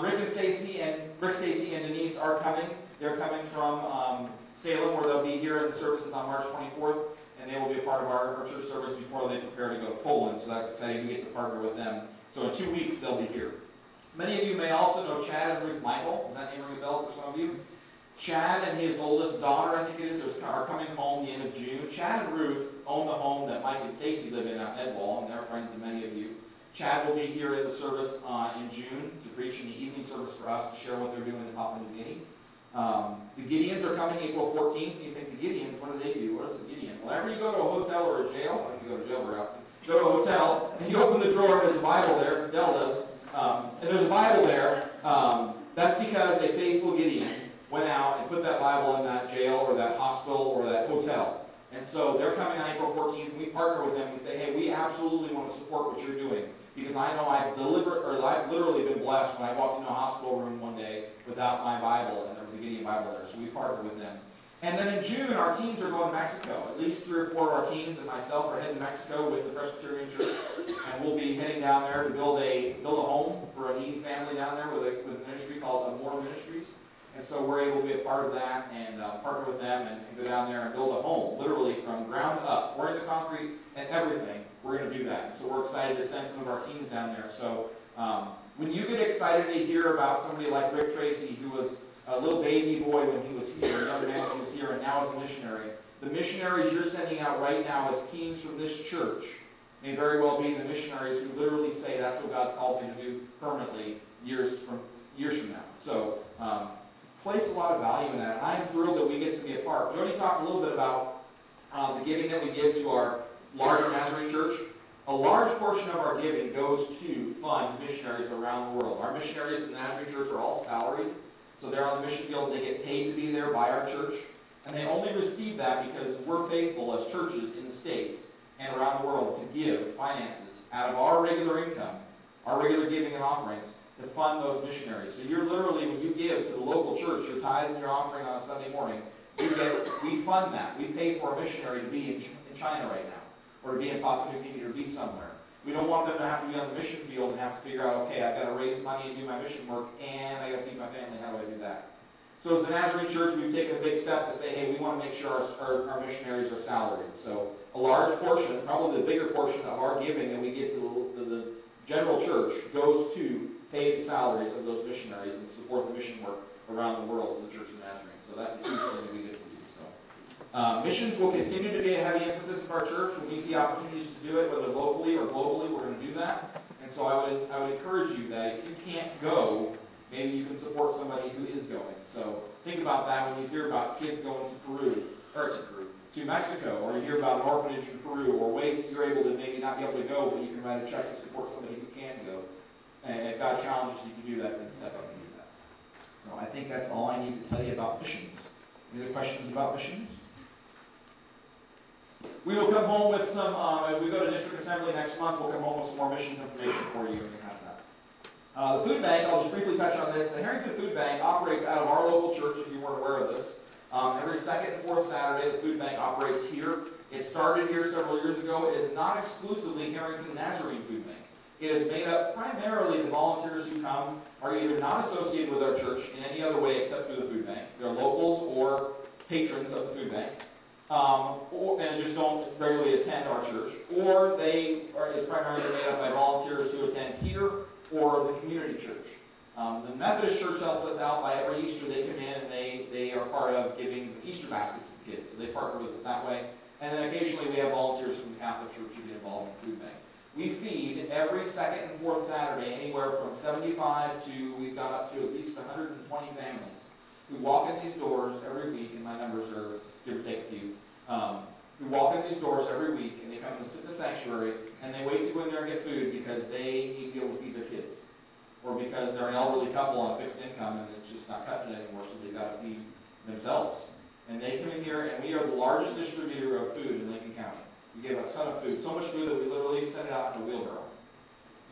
Rick Stacy and Denise are coming. They're coming from Salem, where they'll be here in the services on March 24th, and they will be a part of our church service before they prepare to go to Poland. So that's exciting. We get to partner with them. So in 2 weeks, they'll be here. Many of you may also know Chad and Ruth Michael. Does that name ring a bell for some of you? Chad and his oldest daughter, I think it is, are coming home the end of June. Chad and Ruth own the home that Mike and Stacy live in out in Edwall, and they're friends of many of you. Chad will be here in the service in June to preach in the evening service for us to share what they're doing in Papua New Guinea. The Gideons are coming April 14th. You think the Gideons, what do they do? What is a Gideon? Whenever you go to a hotel or a jail, I don't know if you go to jail very often, go to a hotel and you open the drawer and there's a Bible there, Dell does, and there's a Bible there, that's because a faithful Gideon went out and put that Bible in that jail or that hospital or that hotel. And so they're coming on April 14th, and we partner with them. We say, hey, we absolutely want to support what you're doing, because I know I've literally been blessed when I walked into a hospital room one day without my Bible, and there was a Gideon Bible there. So we partner with them. And then in June, our teams are going to Mexico. At least 3 or 4 of our teams and myself are heading to Mexico with the Presbyterian Church, and we'll be heading down there to build a home for a needy family down there with a ministry called Amor Ministries. And so we're able to be a part of that and partner with them and go down there and build a home, literally from ground up, pouring the concrete and everything. We're going to do that. And so we're excited to send some of our teams down there. So when you get excited to hear about somebody like Rick Tracy, who was a little baby boy when he was here, a young man when he was here, and now is a missionary, the missionaries you're sending out right now as teams from this church may very well be the missionaries who literally say that's what God's called me to do permanently years from now. So place a lot of value in that, and I'm thrilled that we get to be a part. Jody talked a little bit about the giving that we give to our larger Nazarene church. A large portion of our giving goes to fund missionaries around the world. Our missionaries in the Nazarene church are all salaried, so they're on the mission field and they get paid to be there by our church. And they only receive that because we're faithful as churches in the States and around the world to give finances out of our regular income, our regular giving and offerings, to fund those missionaries. So you're literally, when you give to the local church, your tithe and your offering on a Sunday morning, we fund that. We pay for a missionary to be in China right now, or to be in Papua New Guinea, or be somewhere. We don't want them to have to be on the mission field and have to figure out, okay, I've got to raise money and do my mission work, and I got to feed my family. How do I do that? So as a Nazarene church, we've taken a big step to say, hey, we want to make sure our missionaries are salaried. So a large portion, probably the bigger portion of our giving that we give to the general church goes to pay the salaries of those missionaries and support the mission work around the world for the Church of Nazarene. So that's a huge thing that we get to do. So missions will continue to be a heavy emphasis of our church. When we see opportunities to do it, whether locally or globally, we're going to do that. And so I would encourage you that if you can't go, maybe you can support somebody who is going. So think about that when you hear about kids going to Mexico, or you hear about an orphanage in Peru, or ways that you're able to maybe not be able to go, but you can write a check to support somebody who can go. And if God challenges you to do that, then step up and do that. So I think that's all I need to tell you about missions. Any other questions about missions? We will come home with some, if we go to District Assembly next month, we'll come home with some more missions information for you, and you have that. The food bank, I'll just briefly touch on this. The Harrington Food Bank operates out of our local church, if you weren't aware of this. Every second and fourth Saturday, the food bank operates here. It started here several years ago. It is not exclusively Harrington Nazarene Food Bank. It is made up primarily the volunteers who come are either not associated with our church in any other way except through the food bank. They're locals or patrons of the food bank, and just don't regularly attend our church. Or it's primarily made up by volunteers who attend here or the community church. The Methodist Church helps us out by every Easter. They come in and they are part of giving Easter baskets to the kids. So they partner with us that way. And then occasionally we have volunteers from the Catholic Church who get involved in the food bank. We feed every second and fourth Saturday anywhere from 75 to, we've got up to at least 120 families who walk in these doors every week, and my numbers are give or take a few, who walk in these doors every week and they come and sit in the sanctuary and they wait to go in there and get food because they need to be able to feed their kids. Or because they're an elderly couple on a fixed income and it's just not cutting it anymore, so they've got to feed themselves. And they come in here, and we are the largest distributor of food in Lincoln County. We give a ton of food, so much food that we literally send it out in a wheelbarrow.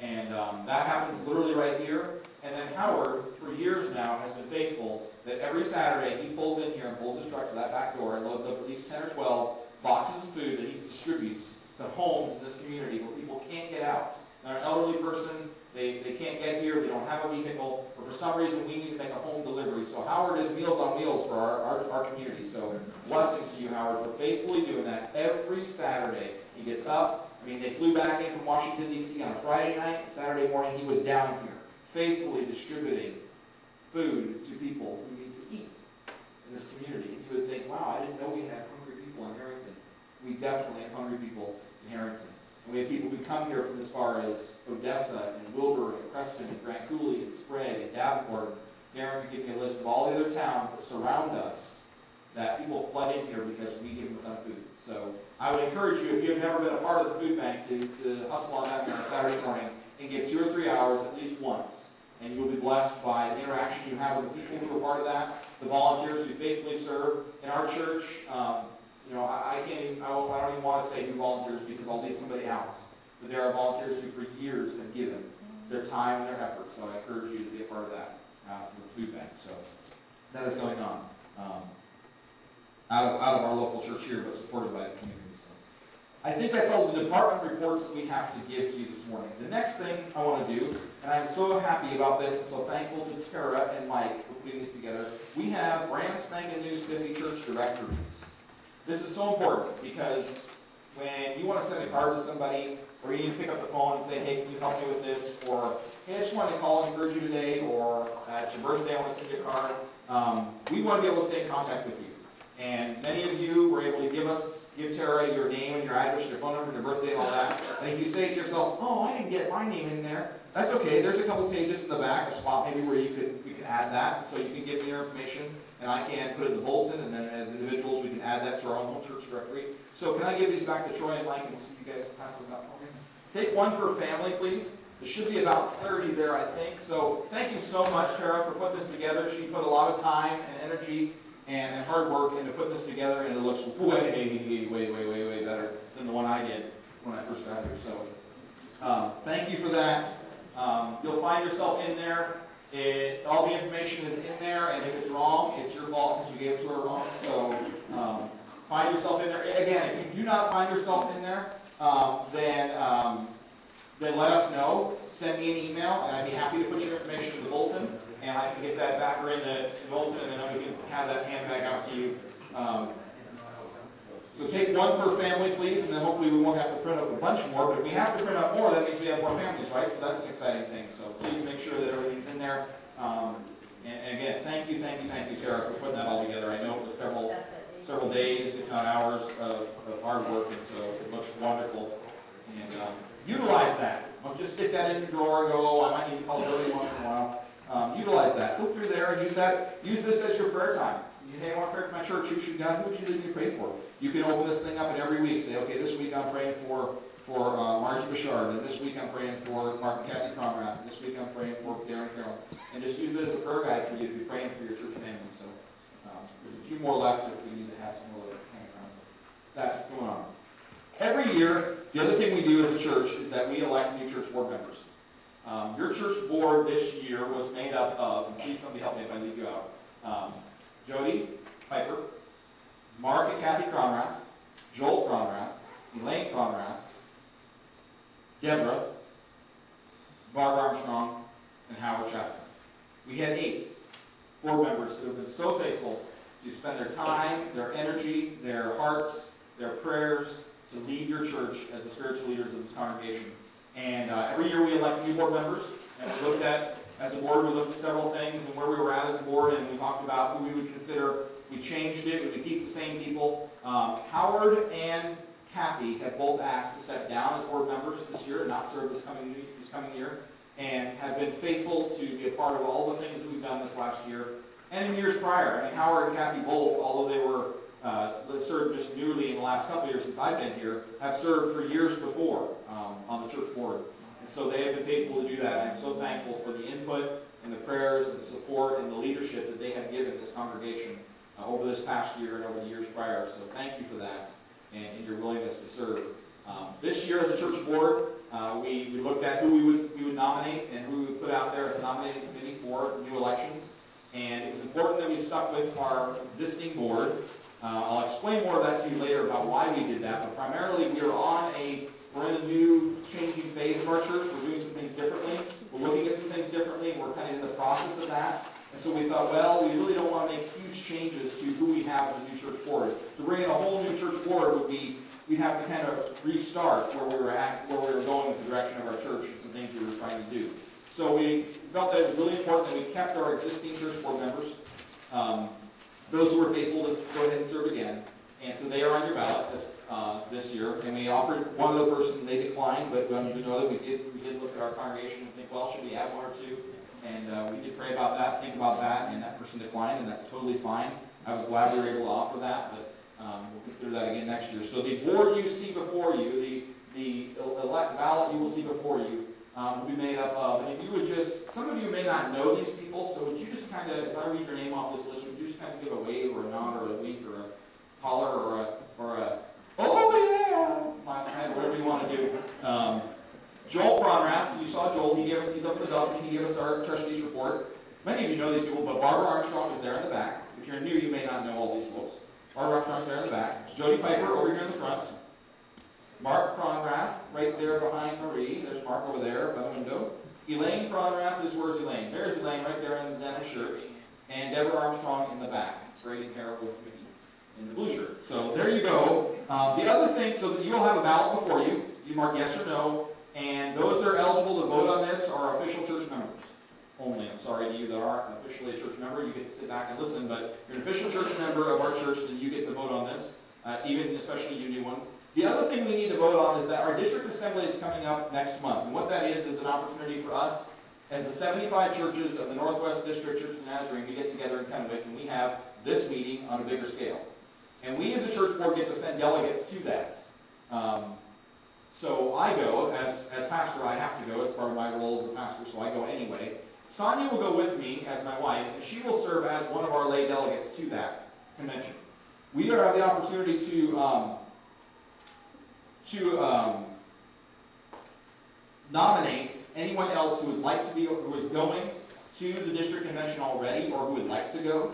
And that happens literally right here. And then Howard, for years now, has been faithful that every Saturday he pulls in here and pulls his truck to that back door and loads up at least 10 or 12 boxes of food that he distributes to homes in this community where people can't get out. They're an elderly person, they can't get here, they don't have a vehicle, or for some reason we need to make a home delivery. So Howard is Meals on Wheels for our community. So blessings to you, Howard, for faithfully doing that every Saturday. He gets up. I mean, they flew back in from Washington, D.C. on a Friday night. Saturday morning he was down here, faithfully distributing food to people who need to eat in this community. And you would think, wow, I didn't know we had hungry people in Harrington. We definitely have hungry people in Harrington. And we have people who come here from as far as Odessa and Wilbur and Preston and Grant Cooley and Sprague and Davenport. Darren could give me a list of all the other towns that surround us that people flood in here because we give them a ton of food. So I would encourage you, if you have never been a part of the food bank, to hustle on out here on a Saturday morning and give 2 or 3 hours at least once. And you will be blessed by the interaction you have with the people who are part of that, the volunteers who faithfully serve. In our church, I don't even want to say who volunteers because I'll leave somebody out. But there are volunteers who for years have given their time and their efforts. So I encourage you to be a part of that for the food bank. So that is going on out of our local church here, but supported by the community. So I think that's all the department reports that we have to give to you this morning. The next thing I want to do, and I'm so happy about this, and so thankful to Tara and Mike for putting this together, we have brand spanking new spiffy church directories. This is so important because when you want to send a card to somebody, or you need to pick up the phone and say, hey, can you help me with this? Or, hey, I just wanted to call and encourage you today, or it's your birthday, I want to send you a card. We want to be able to stay in contact with you. And many of you were able to give Tara your name and your address, your phone number, your birthday, and all that. And if you say to yourself, oh, I didn't get my name in there, that's okay. There's a couple pages in the back, a spot maybe where we can add that. So you can give me your information, and I can put it in the bulletin, and then as individuals, we can add that to our own home church directory. So can I give these back to Troy and Mike, and see if you guys pass those out for me? Take one per family, please. There should be about 30 there, I think. So thank you so much, Tara, for putting this together. She put a lot of time and energy and hard work into putting this together, and it looks way better than the one I did when I first got here. So thank you for that. You'll find yourself in there. All the information is in there, and if it's wrong, it's your fault because you gave it to her wrong. So find yourself in there. Again, if you do not find yourself in there, then let us know. Send me an email, and I'd be happy to put your information in the bulletin, and I can get that back or in the bulletin, and then we can have that handbag out to you. So take one per family, please, and then hopefully we won't have to print up a bunch more. But if we have to print up more, that means we have more families, right? So that's an exciting thing. So please make sure that everything's in there. And again, thank you, Tara, for putting that all together. I know it was several days, if not hours, of hard work, and so it looks wonderful. And utilize that. Don't just stick that in your drawer and go, oh, I might need to call Jody once in a while. Utilize that. Flip through there and use this as your prayer time. Hey, I want to pray for my church. Who would you lead me to pray for? You can open this thing up and every week say, okay, this week I'm praying for for Margie Bouchard, and this week I'm praying for Mark and Kathy Conrad, and this week I'm praying for Darren Carroll. And just use it as a prayer guide for you to be praying for your church family. So there's a few more left if we need to have some more hanging around. So that's what's going on. Every year, the other thing we do as a church is that we elect new church board members. Your church board this year was made up of, and please somebody help me if I leave you out, Jody Piper, Mark and Kathy Conrad, Joel Conrad, Elaine Conrad, Deborah, Barb Armstrong, and Howard Chapman. We had 8 board members who have been so faithful to spend their time, their energy, their hearts, their prayers to lead your church as the spiritual leaders of this congregation. And every year we elect new board members, and we looked at, as a board, we looked at several things and where we were at as a board, and we talked about who we would consider. We changed it. We would keep the same people. Howard and Kathy have both asked to step down as board members this year and not serve this coming year, and have been faithful to be a part of all the things that we've done this last year and in years prior. I mean, Howard and Kathy both, although they were served just newly in the last couple of years since I've been here, have served for years before on the church board. And so they have been faithful to do that. I'm so thankful for the input and the prayers and the support and the leadership that they have given this congregation over this past year and over the years prior. So thank you for that and your willingness to serve. This year as a church board, we looked at who we would nominate and who we would put out there as a nominating committee for new elections. And it was important that we stuck with our existing board. I'll explain more of that to you later about why we did that, but primarily we're in a new changing phase of our church. We're doing some things differently. We're looking at some things differently. We're kind of in the process of that. And so we thought, well, we really don't want to make huge changes to who we have as a new church board. To bring in a whole new church board would be, we'd have to kind of restart where we were at, where we were going with the direction of our church and some things we were trying to do. So we felt that it was really important that we kept our existing church board members, those who were faithful to go ahead and serve again. And so they are on your ballot this year. And we offered one other person, they declined, but you know that we did look at our congregation and think, well, should we add one or two? And we did pray about that, think about that, and that person declined, and that's totally fine. I was glad we were able to offer that, but we'll consider that again next year. So the board you see before you, the ballot you will see before you, will be made up of, and if you would just, some of you may not know these people, so would you just kind of, as I read your name off this list, would you just kind of give a wave or a nod or a wink or a holler or a oh yeah, last night, whatever you want to do. Joel Conrad, you saw Joel, he's up in the balcony, he gave us our trustees report. Many of you know these people, but Barbara Armstrong is there in the back. If you're new, you may not know all these folks. Barbara Armstrong's there in the back. Jody Piper over here in the front. Mark Cronrath, right there behind Marie. There's Mark over there by the window. Elaine Cronrath is, where's Elaine? There's Elaine right there in the denim shirt. And Deborah Armstrong in the back, braiding hair with Mickey in the blue shirt. So there you go. The other thing, so that you will have a ballot before you. You mark yes or no. And those that are eligible to vote on this are official church members only. I'm sorry to you that aren't officially a church member. You get to sit back and listen. But if you're an official church member of our church, then you get to vote on this, even especially you new ones. The other thing we need to vote on is that our district assembly is coming up next month. And what that is an opportunity for us, as the 75 churches of the Northwest District Church of the Nazarene, we get together in Kennewick and we have this meeting on a bigger scale. And we as a church board get to send delegates to that. So I go, as pastor, I have to go. It's part of my role as a pastor, so I go anyway. Sonia will go with me as my wife, and she will serve as one of our lay delegates to that convention. We have the opportunity to nominate anyone else who would like to be, who is going to the district convention already, or who would like to go.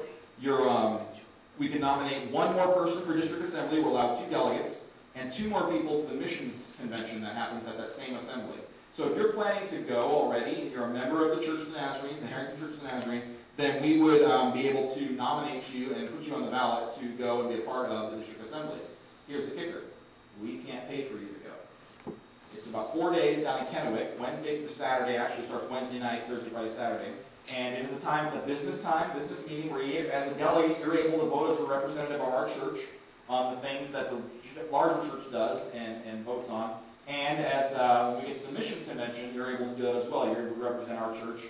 We can nominate one more person for district assembly. We're allowed 2 delegates, and 2 more people to the missions convention that happens at that same assembly. So if you're planning to go already, you're a member of the Church of the Nazarene, the Harrington Church of the Nazarene, then we would be able to nominate you and put you on the ballot to go and be a part of the district assembly. Here's the kicker. We can't pay for you to go. It's about 4 days down in Kennewick, Wednesday through Saturday. Actually starts Wednesday night, Thursday, Friday, Saturday. And it is a time, it's a business meeting where you, as a delegate, you're able to vote as a representative of our church on the things that the larger church does and votes on. And as when we get to the missions convention, you're able to do that as well. You're able to represent our church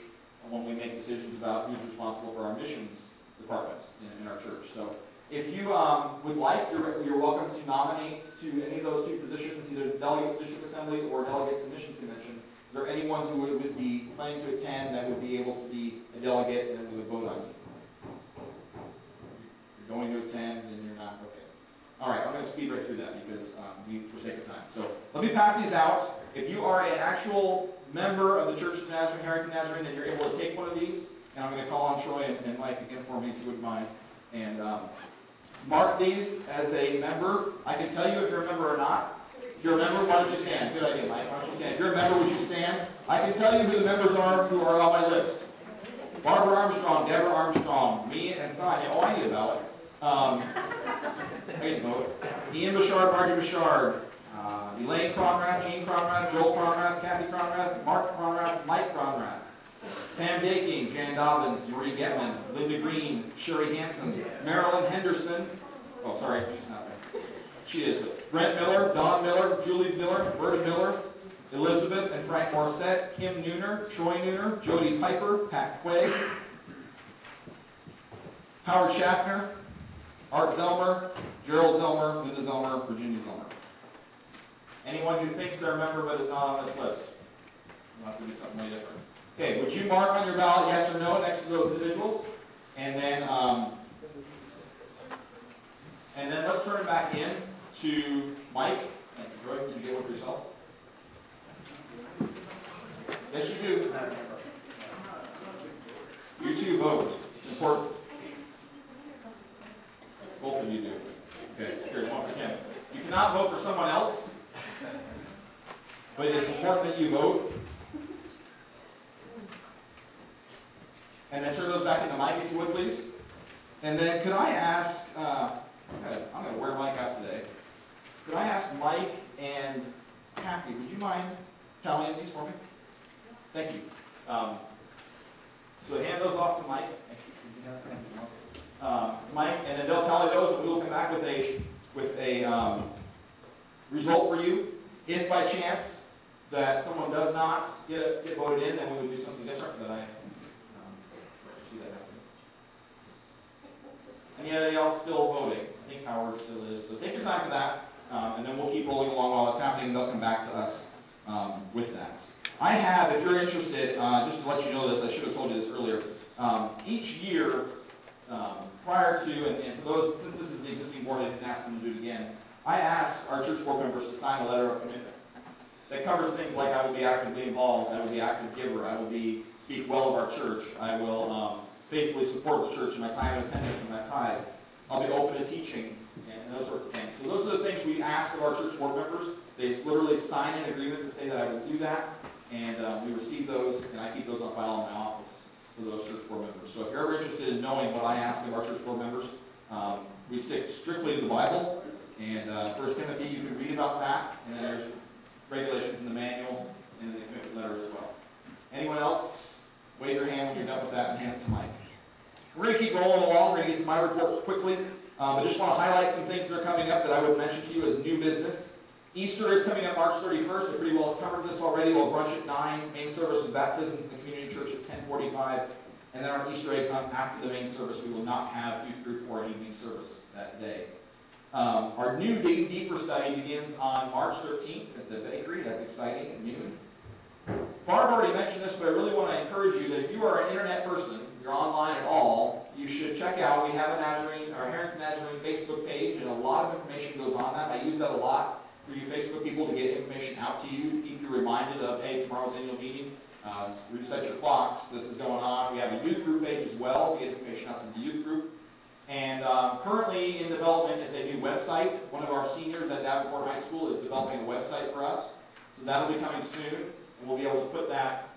when we make decisions about who's responsible for our missions department in our church. So If you would like, you're welcome to nominate to any of those two positions, either delegate to district assembly or delegate to missions convention. Is there anyone who would be planning to attend that would be able to be a delegate and then we would vote on you? You're going to attend and you're not? Okay. All right, I'm going to speed right through that because for sake of time. So let me pass these out. If you are an actual member of the Church of Nazarene, Harrington Nazarene, then you're able to take one of these. And I'm going to call on Troy and Mike again for me if you wouldn't mind. And mark these as a member. I can tell you if you're a member or not. If you're a member, why don't you stand? Good idea, Mike. Why don't you stand? If you're a member, would you stand? I can tell you who the members are who are on my list. Barbara Armstrong, Deborah Armstrong, me, and Sonia. Oh, I need a ballot. I need to vote. Ian Bouchard, Margie Bouchard, Elaine Conrad, Jean Conrad, Joel Conrad, Kathy Conrad, Mark Conrad, Mike Conrad, Pam Daking, Jan Dobbins, Marie Getman, Linda Green, Sherry Hansen, Marilyn Henderson. Oh, sorry, she's not there. She is, but Brent Miller, Don Miller, Julie Miller, Berta Miller, Elizabeth and Frank Morissette, Kim Nooner, Troy Nooner, Jody Piper, Pat Quay, Howard Schaffner, Art Zelmer, Gerald Zelmer, Linda Zelmer, Virginia Zelmer. Anyone who thinks they're a member but is not on this list? We'll have to do something way different. Okay, would you mark on your ballot yes or no next to those individuals? And then let's turn it back in to Mike. Thank you, Troy. Did you get one for yourself? Yes, you do. You two vote. It's important. Both of you do. Okay, here's one for Kim. You cannot vote for someone else, but it's important that you vote. And then turn those back into Mike, if you would, please. And then could I ask, I'm going to wear Mike out today. Could I ask Mike and Kathy, would you mind tallying these for me? Thank you. So hand those off to Mike. Mike, and then they'll tally those, and we will come back with a result for you. If by chance that someone does not get voted in, then we would do something different. But I see that happening. Anybody else still voting? I think Howard still is. So take your time for that, and then we'll keep rolling along while it's happening, and they'll come back to us with that. I have, if you're interested, just to let you know this, I should have told you this earlier. Each year, prior to, and for those, since this is the existing board, I didn't ask them to do it again, I asked our church board members to sign a letter of commitment that covers things like I will be actively involved, I will be active giver, I will speak well of our church, I will faithfully support the church in my time of attendance and my tithes, I'll be open to teaching, and those sorts of things. So those are the things we ask of our church board members. They literally sign an agreement to say that I will do that, and we receive those, and I keep those on file in my office for those church board members. So if you're ever interested in knowing what I ask of our church board members, we stick strictly to the Bible, and 1 Timothy, you can read about that, and then there's regulations in the manual and in the commitment letter as well. Anyone else? Wave your hand when you're done with that and hand it to Mike. We're going to keep rolling along. We're going to get to my report quickly. I just want to highlight some things that are coming up that I would mention to you as new business. Easter is coming up March 31st. I pretty well covered this already. We'll brunch at 9, main service with baptisms in the community church at 10:45, and then our Easter egg hunt after the main service. We will not have youth group or evening service that day. Our new Digging Deeper study begins on March 13th at the bakery. That's exciting at noon. Barb already mentioned this, but I really want to encourage you that if you are an internet person, you're online at all, you should check out, we have a our Harrington Nazarene Facebook page, and a lot of information goes on that. I use that a lot for you Facebook people to get information out to you, to keep you reminded of, hey, tomorrow's annual meeting, reset your clocks, this is going on. We have a youth group page as well to get information out to the youth group. And currently in development is a new website. One of our seniors at Davenport High School is developing a website for us. So that'll be coming soon, and we'll be able to put that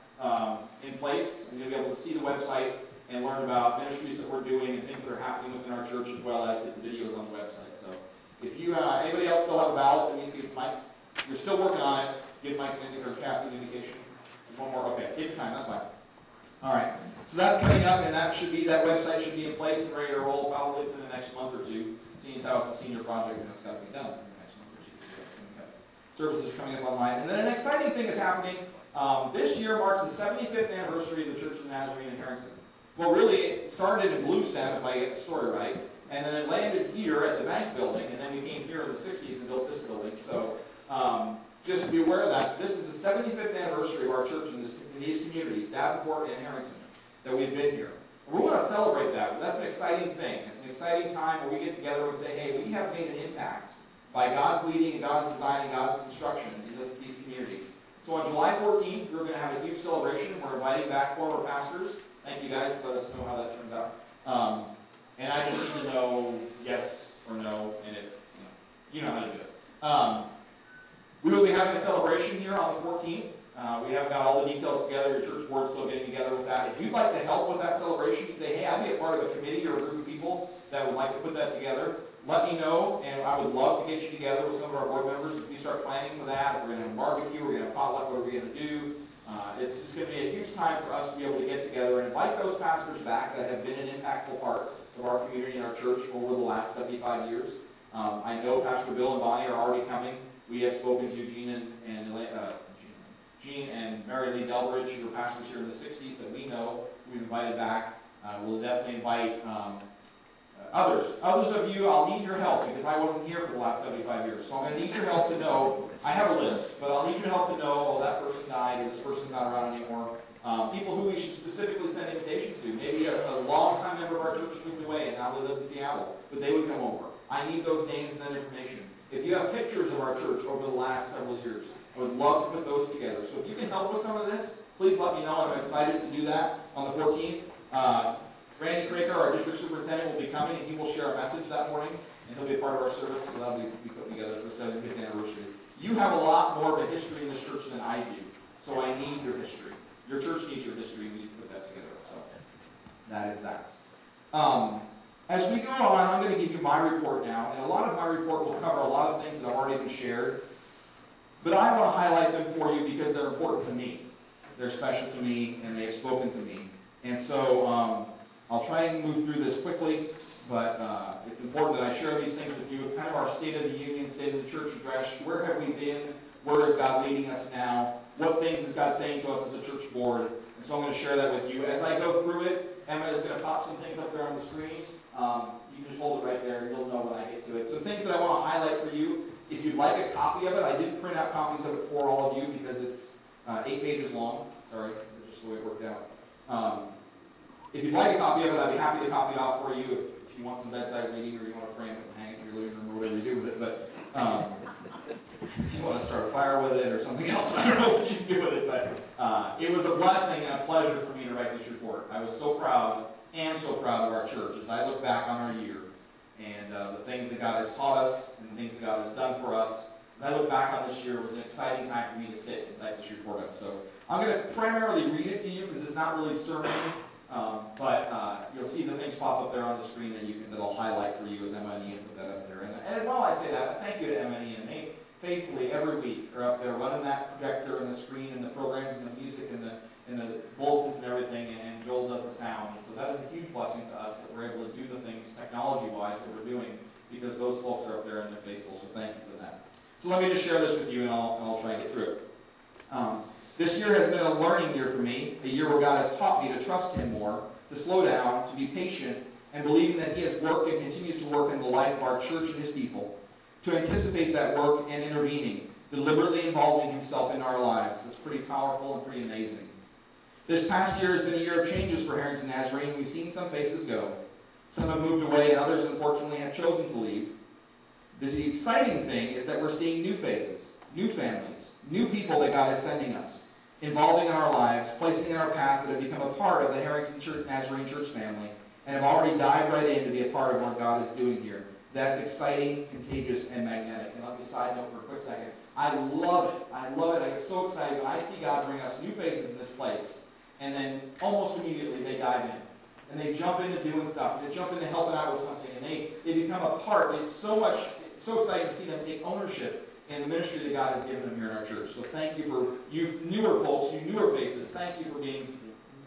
in place, and you'll be able to see the website and learn about ministries that we're doing and things that are happening within our church, as well as get the videos on the website. So if you, anybody else still have a ballot that needs to give Mike, you're still working on it, give Mike or Kathy an indication. There's one more, okay, take your time, that's fine. All right, so that's coming up, and that website should be in place and ready to roll probably within the next month or two, seeing as how it's a senior project and it's got to be done in the next month or two. So that's coming up. Services are coming up online. And then an exciting thing is happening. This year marks the 75th anniversary of the Church of the Nazarene in Harrington. Well, really, it started in Bluestem, if I get the story right, and then it landed here at the bank building, and then we came here in the 60s and built this building. So just be aware of that. This is the 75th anniversary of our church in these communities, Davenport and Harrington, that we've been here. We want to celebrate that. That's an exciting thing. It's an exciting time where we get together and say, hey, we have made an impact by God's leading and God's design and God's instruction in these communities. So on July 14th, we're going to have a huge celebration. We're inviting back former pastors. Thank you guys. Let us know how that turns out. And I just need to know yes or no, and if you know how to do it. We will be having a celebration here on the 14th. We haven't got all the details together. Your church board's still getting together with that. If you'd like to help with that celebration, you'd say, hey, I'd be a part of a committee or a group of people that would like to put that together. Let me know, and I would love to get you together with some of our board members if we start planning for that. If we're going to have a barbecue, we're going to have potluck, what are we going to do? It's just going to be a huge time for us to be able to get together and invite those pastors back that have been an impactful part of our community and our church over the last 75 years. I know Pastor Bill and Bonnie are already coming. We have spoken to Gene and Mary Lee Delbridge, who were pastors here in the 60s that we know. We've invited back. We'll definitely invite others. Others of you, I'll need your help because I wasn't here for the last 75 years. So I'm going to need your help to know. I have a list, but I'll need your help to know, oh, that person died, or this person's not around anymore. People who we should specifically send invitations to. Maybe a long-time member of our church moved away and now they live in Seattle, but they would come over. I need those names and that information. If you have pictures of our church over the last several years, I would love to put those together. So if you can help with some of this, please let me know. I'm excited to do that on the 14th. Randy Craker, our district superintendent, will be coming, and he will share a message that morning, and he'll be a part of our service, so that'll be put together for the 75th anniversary. You have a lot more of a history in this church than I do, so I need your history. Your church needs your history, and we need to put that together. So that is that. As we go on, I'm going to give you my report now, and a lot of my report will cover a lot of things that have already been shared, but I want to highlight them for you because they're important to me. They're special to me, and they have spoken to me. And so I'll try and move through this quickly, but it's important that I share these things with you. It's kind of our State of the Union, State of the Church address. Where have we been? Where is God leading us now? What things is God saying to us as a church board? And so I'm going to share that with you. As I go through it, Emma is going to pop some things up there on the screen. You can just hold it right there. You'll know when I get to it. Some things that I want to highlight for you. If you'd like a copy of it, I did print out copies of it for all of you because it's 8 pages long. Sorry, that's just the way it worked out. If you'd like a copy of it, I'd be happy to copy it off for you if you want some bedside reading or you want to frame it and hang it in your living room or whatever you do with it. But if you want to start a fire with it or something else, I don't know what you do with it. But it was a blessing and a pleasure for me to write this report. I was so proud, am so proud of our church as I look back on our year and the things that God has taught us and the things that God has done for us. As I look back on this year, it was an exciting time for me to sit and type this report up. So I'm going to primarily read it to you because it's not really sermon. But you'll see the things pop up there on the screen that I'll highlight for you as Emma and Ian put that up there. And while I say that, thank you to Emma and Ian. They faithfully every week are up there running that projector and the screen and the programs and the music and the bulletins and everything. And Joel does the sound. And so that is a huge blessing to us that we're able to do the things technology-wise that we're doing because those folks are up there and they're faithful. So thank you for that. So let me just share this with you and I'll try and get through it. This year has been a learning year for me, a year where God has taught me to trust Him more, to slow down, to be patient, and believing that He has worked and continues to work in the life of our church and His people, to anticipate that work and intervening, deliberately involving Himself in our lives. It's pretty powerful and pretty amazing. This past year has been a year of changes for Harrington Nazarene. We've seen some faces go. Some have moved away, and others, unfortunately, have chosen to leave. The exciting thing is that we're seeing new faces, new families, new people that God is sending us, involving in our lives, placing in our path that have become a part of the Harrington Nazarene Church family, and have already dived right in to be a part of what God is doing here. That's exciting, contagious, and magnetic. And let me side note for a quick second. I love it. I love it. I get so excited when I see God bring us new faces in this place, and then almost immediately they dive in. And they jump into doing stuff. They jump into helping out with something, and they become a part. It's so exciting to see them take ownership and the ministry that God has given them here in our church. So thank you for you newer folks, you newer faces. Thank you for being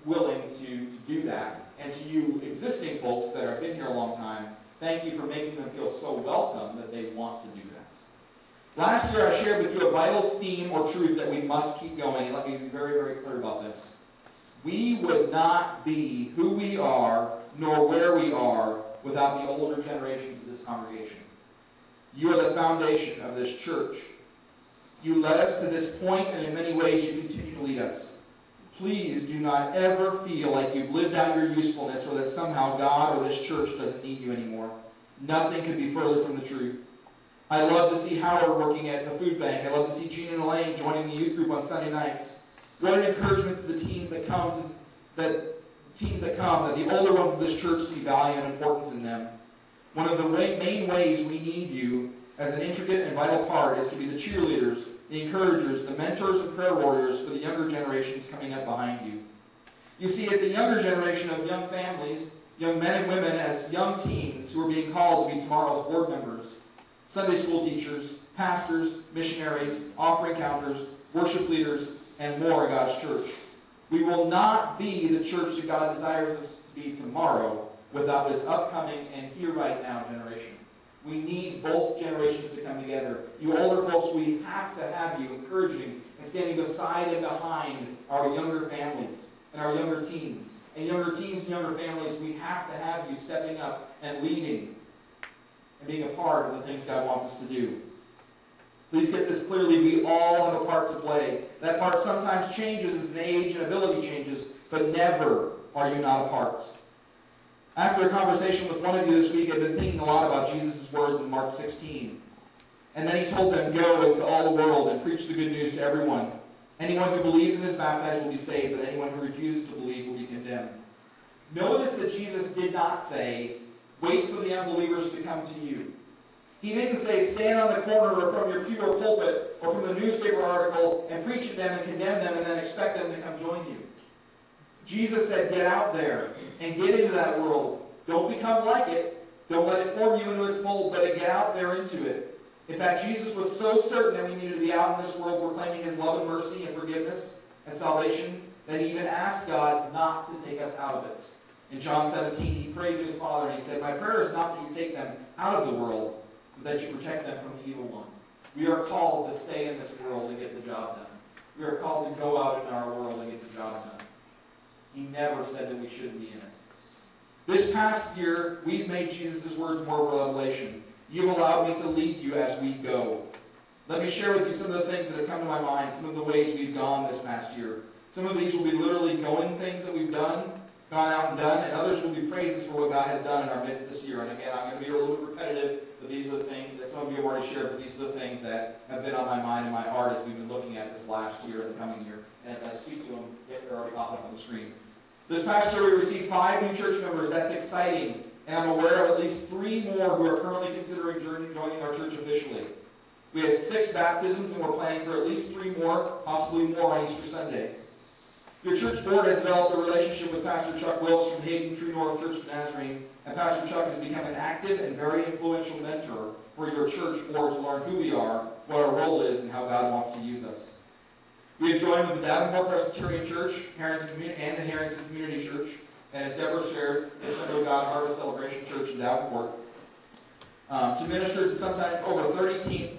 willing to do that. And to you existing folks that have been here a long time, thank you for making them feel so welcome that they want to do that. Last year I shared with you a vital theme or truth that we must keep going. And let me be very, very clear about this. We would not be who we are nor where we are without the older generations of this congregation. You are the foundation of this church. You led us to this point, and in many ways you continue to lead us. Please do not ever feel like you've lived out your usefulness or that somehow God or this church doesn't need you anymore. Nothing could be further from the truth. I love to see Howard working at the food bank. I love to see Gene and Elaine joining the youth group on Sunday nights. What an encouragement to the teens that come, that the older ones of this church see value and importance in them. One of the main ways we need you as an intricate and vital part is to be the cheerleaders, the encouragers, the mentors and prayer warriors for the younger generations coming up behind you. You see, it's a younger generation of young families, young men and women as young teens who are being called to be tomorrow's board members, Sunday school teachers, pastors, missionaries, offering counters, worship leaders, and more in God's church. We will not be the church that God desires us to be tomorrow without this upcoming and here right now generation. We need both generations to come together. You older folks, we have to have you encouraging and standing beside and behind our younger families and our younger teens. And younger teens and younger families, we have to have you stepping up and leading and being a part of the things God wants us to do. Please get this clearly. We all have a part to play. That part sometimes changes as an age and ability changes, but never are you not a part. After a conversation with one of you this week, I've been thinking a lot about Jesus' words in Mark 16. And then he told them, "Go into all the world and preach the good news to everyone. Anyone who believes and is baptized will be saved, but anyone who refuses to believe will be condemned." Notice that Jesus did not say, "Wait for the unbelievers to come to you." He didn't say, "Stand on the corner or from your pew or pulpit or from the newspaper article and preach at them and condemn them and then expect them to come join you." Jesus said, "Get out there and get into that world. Don't become like it. Don't let it form you into its mold, but get out there into it." In fact, Jesus was so certain that we needed to be out in this world proclaiming his love and mercy and forgiveness and salvation that he even asked God not to take us out of it. In John 17, he prayed to his Father and he said, "My prayer is not that you take them out of the world, but that you protect them from the evil one." We are called to stay in this world and get the job done. We are called to go out in our world and get the job done. He never said that we shouldn't be in it. This past year, we've made Jesus' words more of a revelation. You've allowed me to lead you as we go. Let me share with you some of the things that have come to my mind, some of the ways we've gone this past year. Some of these will be literally going things that we've done, gone out and done, and others will be praises for what God has done in our midst this year. And again, I'm going to be a little bit repetitive, but these are the things that some of you have already shared, but these are the things that have been on my mind and my heart as we've been looking at this last year and the coming year. And as I speak to them, they're already popping up on the screen. This past year, we received 5 new church members. That's exciting. And I'm aware of at least 3 more who are currently considering joining our church officially. We had 6 baptisms, and we're planning for at least 3 more, possibly more on Easter Sunday. Your church board has developed a relationship with Pastor Chuck Wilkes from Hayden True North Church of Nazarene, and Pastor Chuck has become an active and very influential mentor for your church board to learn who we are, what our role is, and how God wants to use us. We have joined with the Davenport Presbyterian Church and the Harrington Community Church, and as Deborah shared, the Assembly of God Harvest Celebration Church in Davenport, to minister to sometimes over 30 teens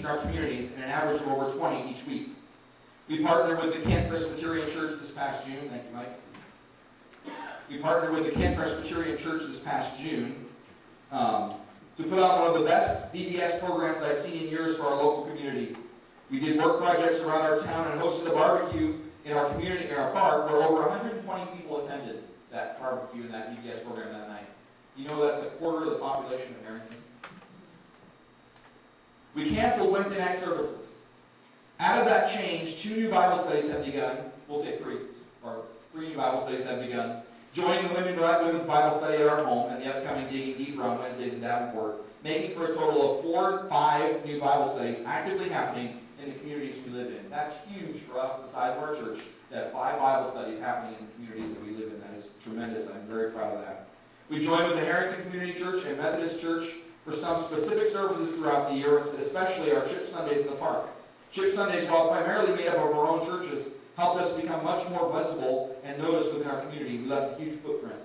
in our communities, and an average of over 20 each week. We partnered with the Kent Presbyterian Church this past June. Thank you, Mike. We partnered with the Kent Presbyterian Church this past June to put on one of the best VBS programs I've seen in years for our local community. We did work projects around our town and hosted a barbecue in our community, in our park, where over 120 people attended that barbecue and that VBS program that night. You know that's a quarter of the population of Harrington. We canceled Wednesday night services. Out of that change, 2 new Bible studies have begun. We'll say 3, or 3 new Bible studies have begun. Joining the Women's Bible Study at our home and the upcoming Digging Deeper on Wednesdays in Davenport, making for a total of 5 new Bible studies actively happening in the communities we live in. That's huge for us, the size of our church, to have 5 Bible studies happening in the communities that we live in. That is tremendous. I'm very proud of that. We joined with the Harrington Community Church and Methodist Church for some specific services throughout the year, especially our Chip Sundays in the park. Chip Sundays, while primarily made up of our own churches, helped us become much more visible and noticed within our community. We left a huge footprint.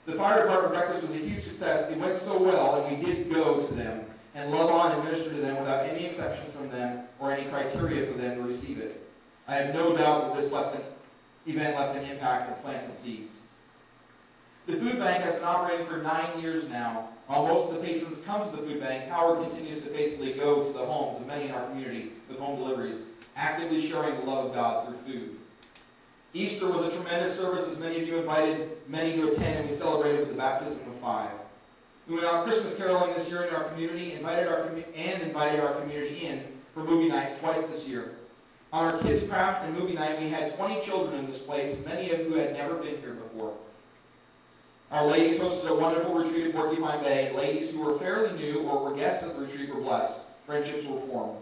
The fire department breakfast was a huge success. It went so well, and we did go to them and love on and minister to them without any exceptions from them or any criteria for them to receive it. I have no doubt that this left event left an impact and planted seeds. The food bank has been operating for 9 years now. While most of the patrons come to the food bank, Howard continues to faithfully go to the homes of many in our community with home deliveries, actively sharing the love of God through food. Easter was a tremendous service, as many of you invited many to attend, and we celebrated with the baptism of 5. We went out Christmas caroling this year in our community, invited our community in for movie nights twice this year. On our kids' craft and movie night, we had 20 children in this place, many of who had never been here before. Our ladies hosted a wonderful retreat at Porcupine Bay. Ladies who were fairly new or were guests at the retreat were blessed. Friendships were formed.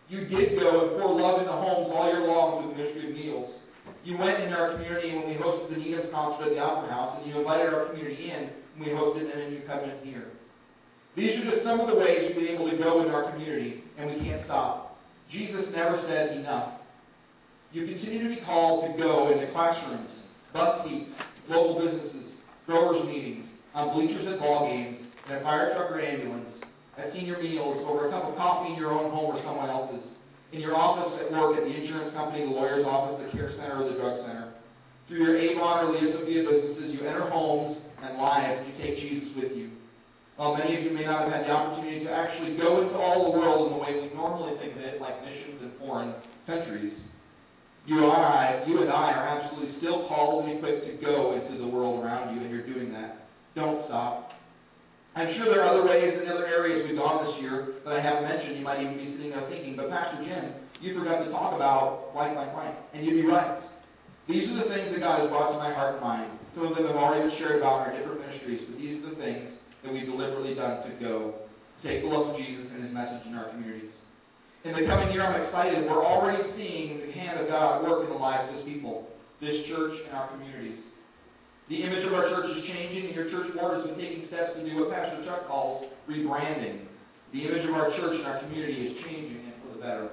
You did go and pour love into homes all year long with the ministry of meals. You went in our community when we hosted the Needham's concert at the Opera House, and you invited our community in when we hosted a New Covenant here. These are just some of the ways you've been able to go in our community, and we can't stop. Jesus never said enough. You continue to be called to go into classrooms, bus seats, local businesses, growers' meetings, on bleachers at ball games, in a fire truck or ambulance, at senior meals, over a cup of coffee in your own home or someone else's, in your office at work, at the insurance company, the lawyer's office, the care center, or the drug center. Through your Avon or Lea Sophia businesses, you enter homes and lives, and you take Jesus with you. While many of you may not have had the opportunity to actually go into all the world in the way we normally think of it, like missions in foreign countries, you and I are absolutely still called and equipped to go into the world around you, and you're doing that. Don't stop. I'm sure there are other ways and other areas we've gone this year that I haven't mentioned. You might even be sitting there thinking, but Pastor Jim, you forgot to talk about blank. And you'd be right. These are the things that God has brought to my heart and mind. Some of them have already been shared about in our different ministries, but these are the things that we've deliberately done to go take the love of Jesus and his message in our communities. In the coming year, I'm excited. We're already seeing the hand of God work in the lives of his people, this church, and our communities. The image of our church is changing, and your church board has been taking steps to do what Pastor Chuck calls rebranding. The image of our church and our community is changing, and for the better.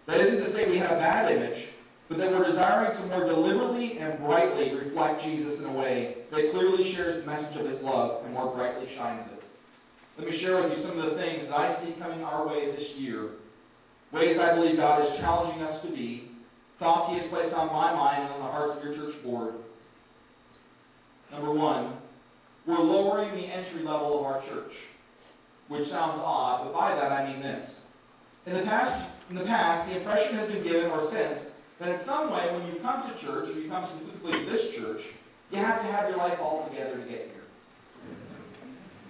That isn't to say we have a bad image, but that we're desiring to more deliberately and brightly reflect Jesus in a way that clearly shares the message of his love and more brightly shines it. Let me share with you some of the things that I see coming our way this year, ways I believe God is challenging us to be, thoughts he has placed on my mind and on the hearts of your church board. Number 1, we're lowering the entry level of our church, which sounds odd, but by that I mean this. In the past, the impression has been given or sensed that in some way when you come to church, or you come specifically to this church, you have to have your life all together to get here.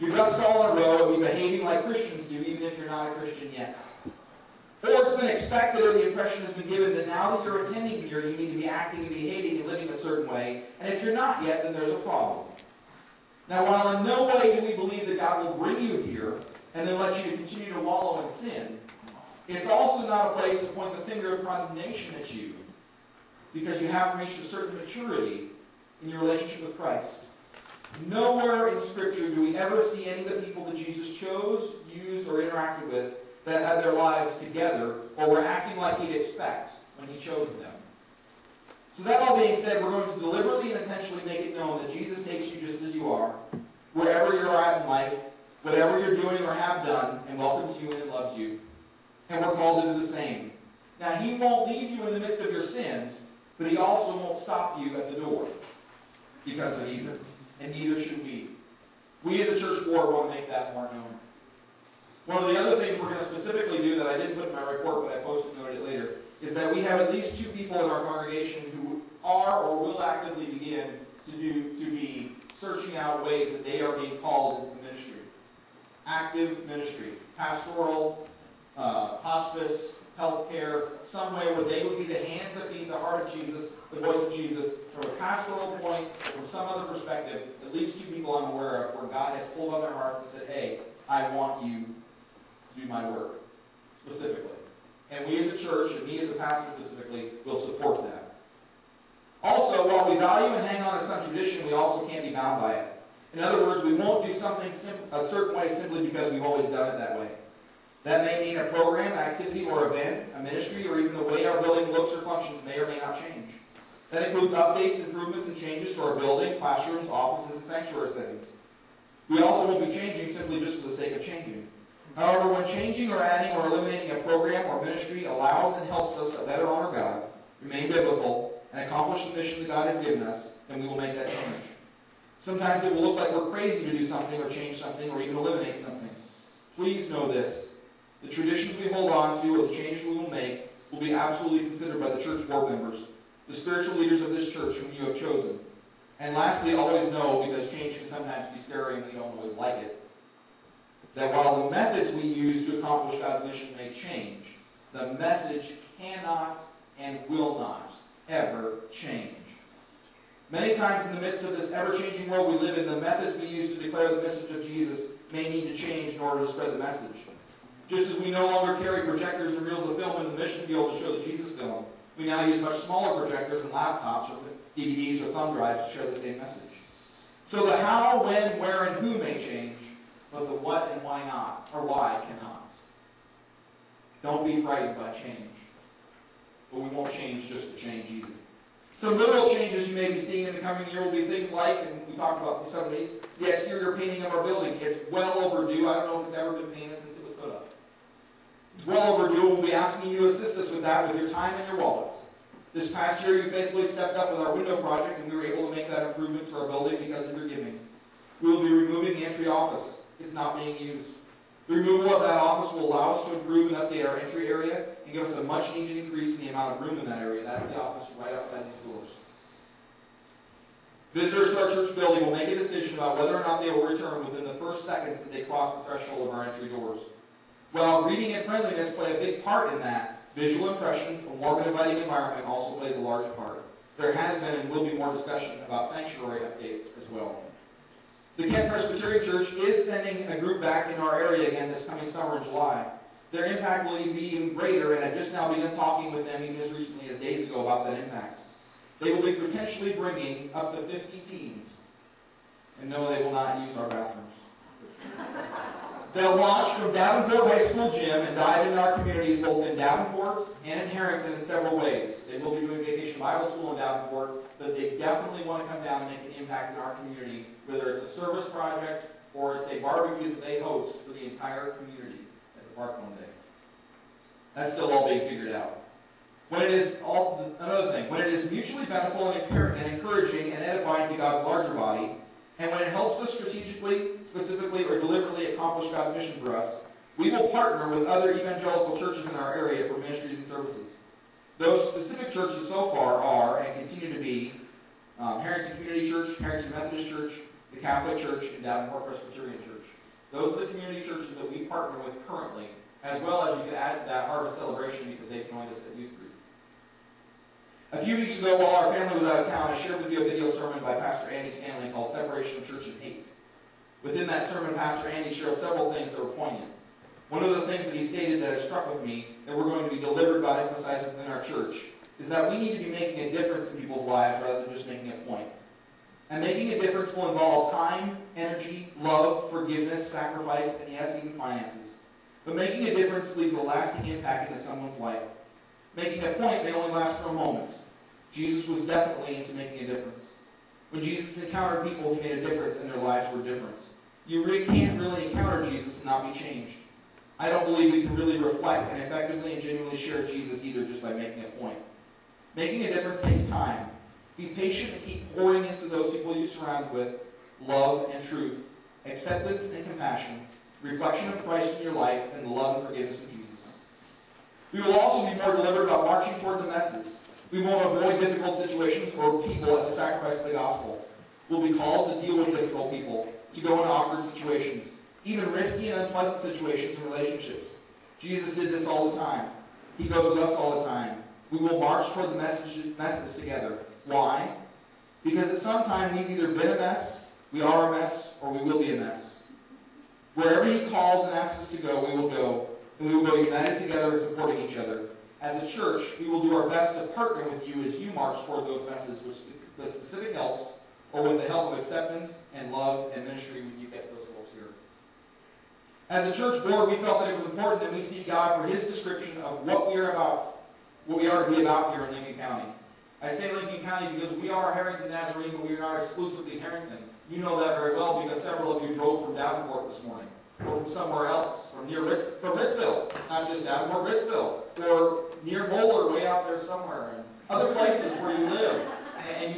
You've got us all in a row and be behaving like Christians do, even if you're not a Christian yet. Or it's been expected, or the impression has been given that now that you're attending here, you need to be acting and behaving and living a certain way, and if you're not yet, then there's a problem. Now, while in no way do we believe that God will bring you here and then let you continue to wallow in sin, it's also not a place to point the finger of condemnation at you, because you haven't reached a certain maturity in your relationship with Christ. Nowhere in Scripture do we ever see any of the people that Jesus chose, used, or interacted with that had their lives together or were acting like he'd expect when he chose them. So that all being said, we're going to deliberately and intentionally make it known that Jesus takes you just as you are, wherever you're at in life, whatever you're doing or have done, and welcomes you in and loves you. And we're called to do the same. Now, he won't leave you in the midst of your sin, but he also won't stop you at the door because of either. And neither should we. We as a church board want to make that more known. One of the other things we're going to specifically do that I didn't put in my report, but I posted noted it later, is that we have at least 2 people in our congregation who are or will actively begin to be searching out ways that they are being called into the ministry. Active ministry, pastoral, hospice, healthcare, some way where they would be the hands that feed the heart of Jesus, the voice of Jesus, from a pastoral point, or from some other perspective. At least 2 people I'm aware of where God has pulled on their hearts and said, hey, I want you to do my work, specifically. And we as a church, and me as a pastor specifically, will support that. Also, while we value and hang on to some tradition, we also can't be bound by it. In other words, we won't do something a certain way simply because we've always done it that way. That may mean a program, activity, or event, a ministry, or even the way our building looks or functions may or may not change. That includes updates, improvements, and changes to our building, classrooms, offices, and sanctuary settings. We also won't be changing simply just for the sake of changing. However, when changing or adding or eliminating a program or ministry allows and helps us to better honor God, remain biblical, and accomplish the mission that God has given us, then we will make that change. Sometimes it will look like we're crazy to do something or change something or even eliminate something. Please know this. The traditions we hold on to or the changes we will make will be absolutely considered by the church board members, the spiritual leaders of this church whom you have chosen. And lastly, always know, because change can sometimes be scary and we don't always like it, that while the methods we use to accomplish God's mission may change, the message cannot and will not ever change. Many times in the midst of this ever-changing world we live in, the methods we use to declare the message of Jesus may need to change in order to spread the message. Just as we no longer carry projectors and reels of film in the mission field to show the Jesus film, we now use much smaller projectors and laptops or DVDs or thumb drives to share the same message. So the how, when, where, and who may change, but the what and why not, or why cannot. Don't be frightened by change. But we won't change just to change either. Some literal changes you may be seeing in the coming year will be things like, and we talked about some of these, the exterior painting of our building. It's well overdue. I don't know if it's ever been painted since it was put up. It's well overdue. We'll be asking you to assist us with that with your time and your wallets. This past year, you faithfully stepped up with our window project, and we were able to make that improvement to our building because of your giving. We will be removing the entry office. It's not being used. The removal of that office will allow us to improve and update our entry area and give us a much-needed increase in the amount of room in that area. That's the office right outside these doors. Visitors to our church building will make a decision about whether or not they will return within the first seconds that they cross the threshold of our entry doors. While greeting and friendliness play a big part in that, visual impressions, a warm and inviting environment also plays a large part. There has been and will be more discussion about sanctuary updates as well. The Kent Presbyterian Church is sending a group back in our area again this coming summer in July. Their impact will be even greater, and I've just now begun talking with them even as recently as days ago about that impact. They will be potentially bringing up to 50 teens. And no, they will not use our bathrooms. They'll launch from Davenport High School gym and dive into our communities both in Davenport and in Harrington in several ways. They will be doing Vacation Bible School in Davenport, but they definitely want to come down and make an impact in our community, whether it's a service project or it's a barbecue that they host for the entire community at the park one day. That's still all being figured out. Another thing, when it is mutually beneficial and encouraging and edifying to God's larger body, and when it helps us strategically, specifically, or deliberately accomplish God's mission for us, we will partner with other evangelical churches in our area for ministries and services. Those specific churches so far are, and continue to be, Harrington Community Church, Harrington Methodist Church, the Catholic Church, and Davenport Presbyterian Church. Those are the community churches that we partner with currently, as well as you can add to that Harvest Celebration because they've joined us at youth group. A few weeks ago, while our family was out of town, I shared with you a video sermon by Pastor Andy Stanley called Separation of Church and Hate. Within that sermon, Pastor Andy shared several things that were poignant. One of the things that he stated that has struck with me, that we're going to be deliberate about emphasizing within our church, is that we need to be making a difference in people's lives rather than just making a point. And making a difference will involve time, energy, love, forgiveness, sacrifice, and yes, even finances. But making a difference leaves a lasting impact into someone's life. Making a point may only last for a moment. Jesus was definitely into making a difference. When Jesus encountered people, he made a difference and their lives were different. You can't really encounter Jesus and not be changed. I don't believe we can really reflect and effectively and genuinely share Jesus either just by making a point. Making a difference takes time. Be patient and keep pouring into those people you surround with love and truth, acceptance and compassion, reflection of Christ in your life, and the love and forgiveness of Jesus. We will also be more deliberate about marching toward the messes. We won't avoid difficult situations or people at the sacrifice of the gospel. We'll be called to deal with difficult people, to go into awkward situations, even risky and unpleasant situations and relationships. Jesus did this all the time. He goes with us all the time. We will march toward the messes together. Why? Because at some time we've either been a mess, we are a mess, or we will be a mess. Wherever he calls and asks us to go, we will go. And we will go united together and supporting each other. As a church, we will do our best to partner with you as you march toward those messes with specific helps or with the help of acceptance and love and ministry when you get those folks here. As a church board, we felt that it was important that we seek God for his description of what we are to be about here in Lincoln County. I say Lincoln County because we are Harrington, Nazarene, but we are not exclusively Harrington. You know that very well because several of you drove from Davenport this morning, or from somewhere else, from Ritzville, not just Davenport, Ritzville, or near Moeller, way out there somewhere, and other places where you live.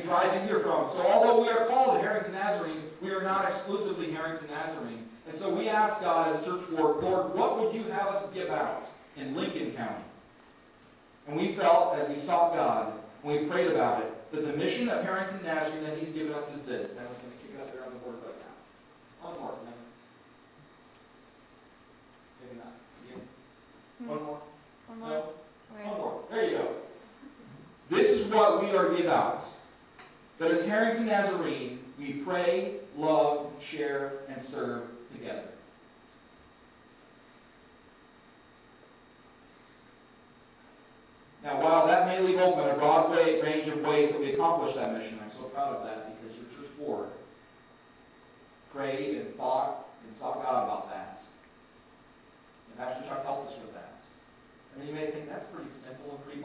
drive in here from. So although we are called Harrington Nazarene, we are not exclusively Harrington Nazarene. And so we ask God as a church board, Lord, what would you have us be about in Lincoln County? And we felt, as we sought God, when we prayed about it, that the mission of Harrington Nazarene that He's given us is this. Now, I was going to kick it up there on the board right now. One more. Maybe not. Again. One more. One more. No? Where? One more. There you go. This is what we are about. That as Harrington Nazarene, we pray, love, share, and serve together. Now, while that may leave open a broad range of ways that we accomplish that mission, I'm so proud of that because your church board prayed and thought and sought God about that. And Pastor Chuck helped us with that. And you may think that's pretty simple and pretty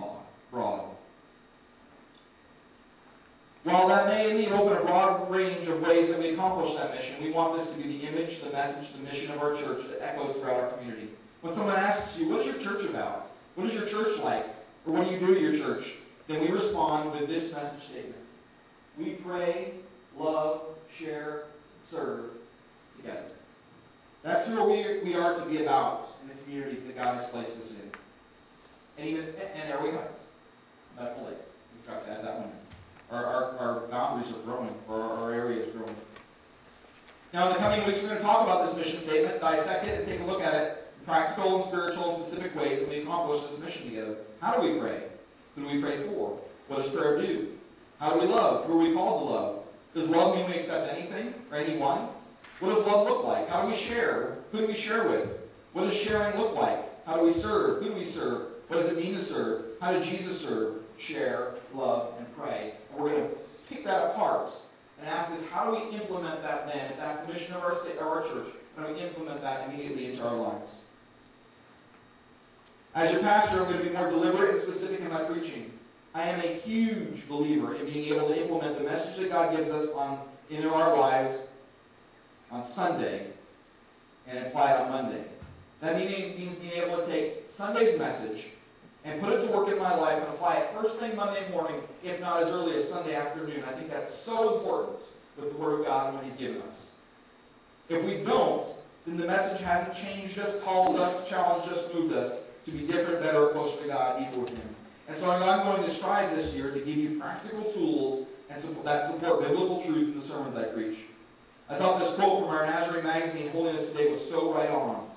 broad. While that may leave open a broad range of ways that we accomplish that mission, we want this to be the image, the message, the mission of our church that echoes throughout our community. When someone asks you, what is your church about? What is your church like? Or what do you do at your church? Then we respond with this message statement. We pray, love, share, serve together. That's who we are to be about in the communities that God has placed us in. And Airway Heights. Medical Lake. We've got to add that one in. Our boundaries are growing, or our area is growing. Now, in the coming weeks, we're going to talk about this mission statement, dissect it, and take a look at it in practical and spiritual and specific ways that we accomplish this mission together. How do we pray? Who do we pray for? What does prayer do? How do we love? Who are we called to love? Does love mean we accept anything or anyone? What does love look like? How do we share? Who do we share with? What does sharing look like? How do we serve? Who do we serve? What does it mean to serve? How did Jesus serve? Share, love, and pray. And we're going to pick that apart and ask us, how do we implement that then? If that's the mission of our state, or our church, how do we implement that immediately into our lives? As your pastor, I'm going to be more deliberate and specific in my preaching. I am a huge believer in being able to implement the message that God gives us into our lives on Sunday and apply it on Monday. That means being able to take Sunday's message and put it to work in my life and apply it first thing Monday morning, if not as early as Sunday afternoon. I think that's so important with the Word of God and what He's given us. If we don't, then the message hasn't changed us, called us, challenged us, moved us to be different, better, closer to God, equal with Him. And so I'm going to strive this year to give you practical tools that support biblical truth in the sermons I preach. I thought this quote from our Nazarene magazine, Holiness Today, was so right on.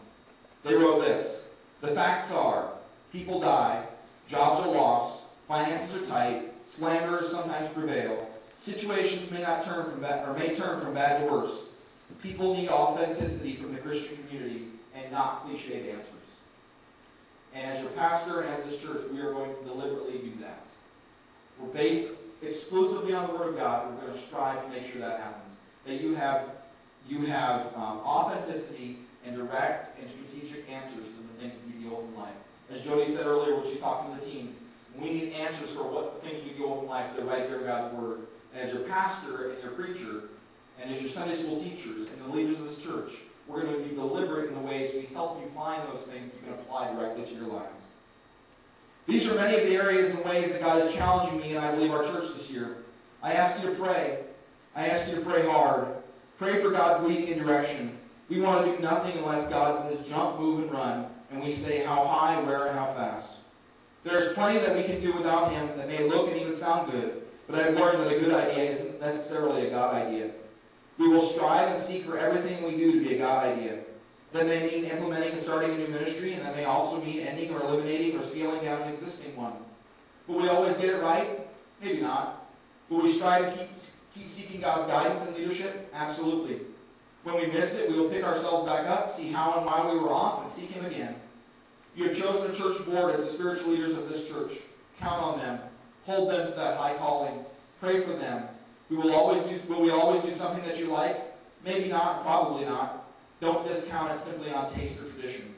They wrote this: "The facts are, people die, jobs are lost, finances are tight, slanderers sometimes prevail, situations may turn from bad to worse. People need authenticity from the Christian community and not cliched answers." And as your pastor and as this church, we are going to deliberately do that. We're based exclusively on the Word of God. We're going to strive to make sure that happens. That you have authenticity and direct and strategic answers to the things that we deal with in life. As Jody said earlier when she was talking to the teens, we need answers for what the things we deal with in life that are right here in God's Word. And as your pastor and your preacher, and as your Sunday school teachers and the leaders of this church, we're going to be deliberate in the ways we help you find those things you can apply directly to your lives. These are many of the areas and ways that God is challenging me and I believe our church this year. I ask you to pray. I ask you to pray hard. Pray for God's leading and direction. We want to do nothing unless God says jump, move, and run, and we say how high, where, and how fast. There's plenty that we can do without Him that may look and even sound good, but I've learned that a good idea isn't necessarily a God idea. We will strive and seek for everything we do to be a God idea. That may mean implementing and starting a new ministry, and that may also mean ending or eliminating or scaling down an existing one. Will we always get it right? Maybe not. Will we strive to keep seeking God's guidance and leadership? Absolutely. When we miss it, we will pick ourselves back up, see how and why we were off, and seek Him again. You have chosen a church board as the spiritual leaders of this church. Count on them. Hold them to that high calling. Pray for them. Will we always do something that you like? Maybe not, probably not. Don't discount it simply on taste or tradition.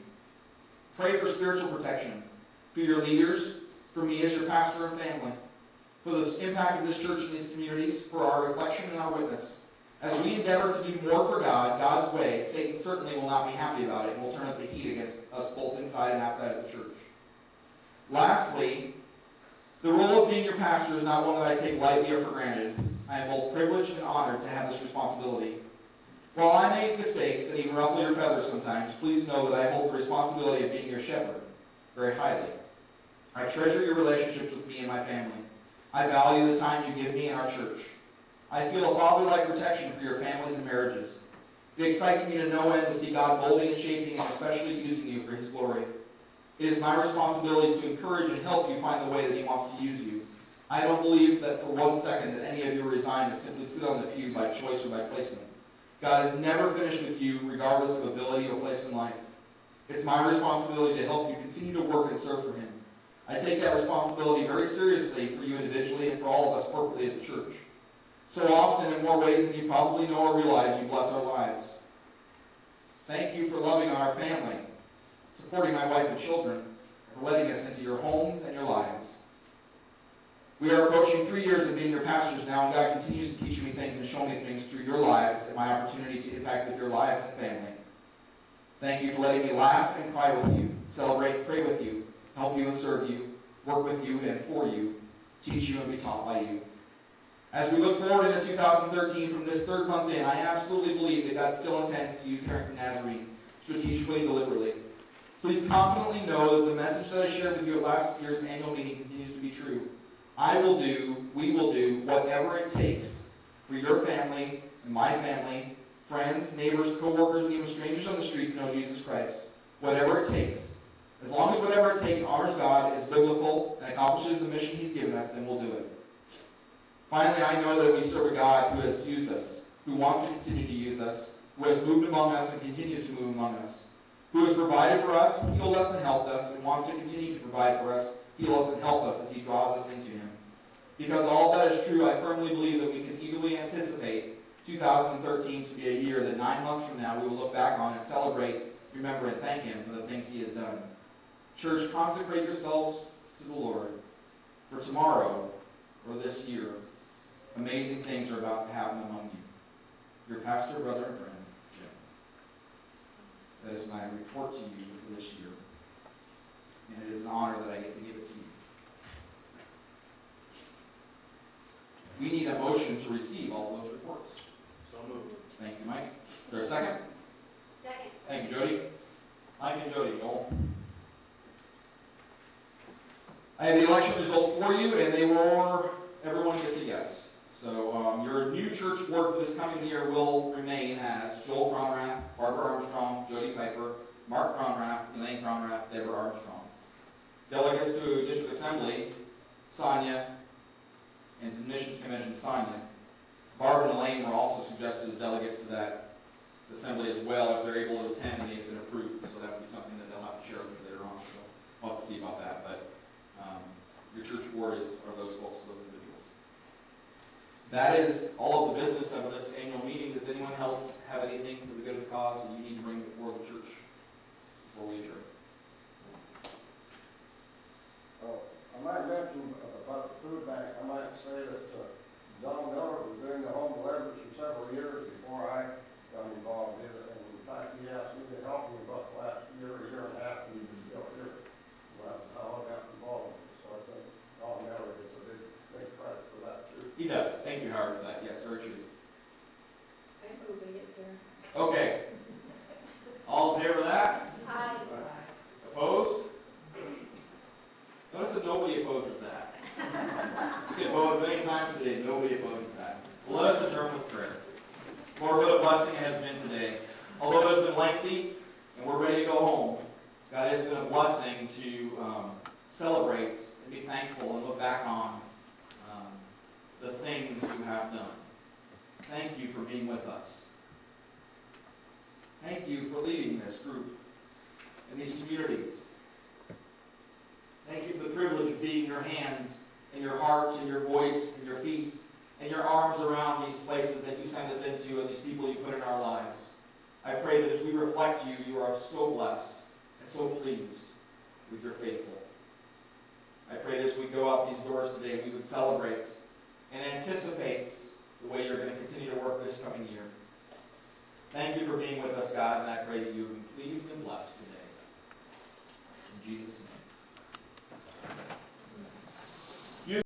Pray for spiritual protection. For your leaders, for me as your pastor and family, for the impact of this church in these communities, for our reflection and our witness. As we endeavor to do more for God, God's way, Satan certainly will not be happy about it and will turn up the heat against us both inside and outside of the church. Lastly, The role of being your pastor is not one that I take lightly or for granted. I am both privileged and honored to have this responsibility. While I make mistakes and even ruffle your feathers sometimes, please know that I hold the responsibility of being your shepherd very highly. I treasure your relationships with me and my family. I value the time you give me in our church. I feel a father-like protection for your families and marriages. It excites me to no end to see God molding and shaping and especially using you for His glory. It is my responsibility to encourage and help you find the way that He wants to use you. I don't believe that for 1 second that any of you are resigned to simply sit on the pew by choice or by placement. God is never finished with you regardless of ability or place in life. It's my responsibility to help you continue to work and serve for Him. I take that responsibility very seriously for you individually and for all of us corporately as a church. So often, in more ways than you probably know or realize, you bless our lives. Thank you for loving on our family, supporting my wife and children, and for letting us into your homes and your lives. We are approaching 3 years of being your pastors now, and God continues to teach me things and show me things through your lives and my opportunity to impact with your lives and family. Thank you for letting me laugh and cry with you, celebrate, pray with you, help you and serve you, work with you and for you, teach you and be taught by you. As we look forward into 2013 from this third month in, I absolutely believe that God still intends to use Harrington Nazarene strategically and deliberately. Please confidently know that the message that I shared with you at last year's annual meeting continues to be true. We will do whatever it takes for your family and my family, friends, neighbors, co-workers, and even strangers on the street to know Jesus Christ. Whatever it takes. As long as whatever it takes honors God, is biblical, and accomplishes the mission He's given us, then we'll do it. Finally, I know that we serve a God who has used us, who wants to continue to use us, who has moved among us and continues to move among us, who has provided for us, healed us and helped us, and wants to continue to provide for us, heal us and help us as He draws us into Him. Because all that is true, I firmly believe that we can eagerly anticipate 2013 to be a year that 9 months from now we will look back on and celebrate, remember, and thank Him for the things He has done. Church, consecrate yourselves to the Lord, for tomorrow, or this year, amazing things are about to happen among you. Your pastor, brother, and friend, Jim. That is my report to you for this year. And it is an honor that I get to give it to you. We need a motion to receive all of those reports. So moved. Thank you, Mike. Is there a second? Second. Thank you, Jody. Mike and Jody, Joel. I have the election results for you, and they were, everyone gets a yes. So your new church board for this coming year will remain as Joel Cronrath, Barbara Armstrong, Jody Piper, Mark Cronrath, Elaine Cronrath, Deborah Armstrong. Delegates to District Assembly, Sonia, and to Missions Convention, Sonia. Barbara and Elaine were also suggested as delegates to that assembly as well if they're able to attend and they've been approved. So that would be something that they'll have to share with you later on. So we'll have to see about that. But your church board are those folks, those individuals. That is all of the business of this annual meeting. Does anyone else have anything for the good of the cause that you need to bring before the church before we adjourn? I might mention about the food bank. I might say that Don Miller was doing the home deliveries for several years before I got involved in it. And in fact, he asked me to help him about the last year and a half, and he's still here. Well, that's how I got involved. So I think Don Miller gets a big credit for that too. He does. Thank you, Howard, for that. Yes, very true. I'm moving it there. Okay. All in favor of that? Aye. Opposed? Notice that nobody opposes that. You can vote many times today, nobody opposes that. Well, let us adjourn with prayer. Lord, what a blessing it has been today. Although it has been lengthy and we're ready to go home, God, has been a blessing to celebrate and be thankful and look back on the things you have done. Thank you for being with us. Thank you for leading this group and these communities. Thank you for the privilege of being your hands and your hearts and your voice and your feet and your arms around these places that you send us into and these people you put in our lives. I pray that as we reflect you, you are so blessed and so pleased with your faithful. I pray that as we go out these doors today, we would celebrate and anticipate the way you're going to continue to work this coming year. Thank you for being with us, God, and I pray that you have been pleased and blessed today. In Jesus' name.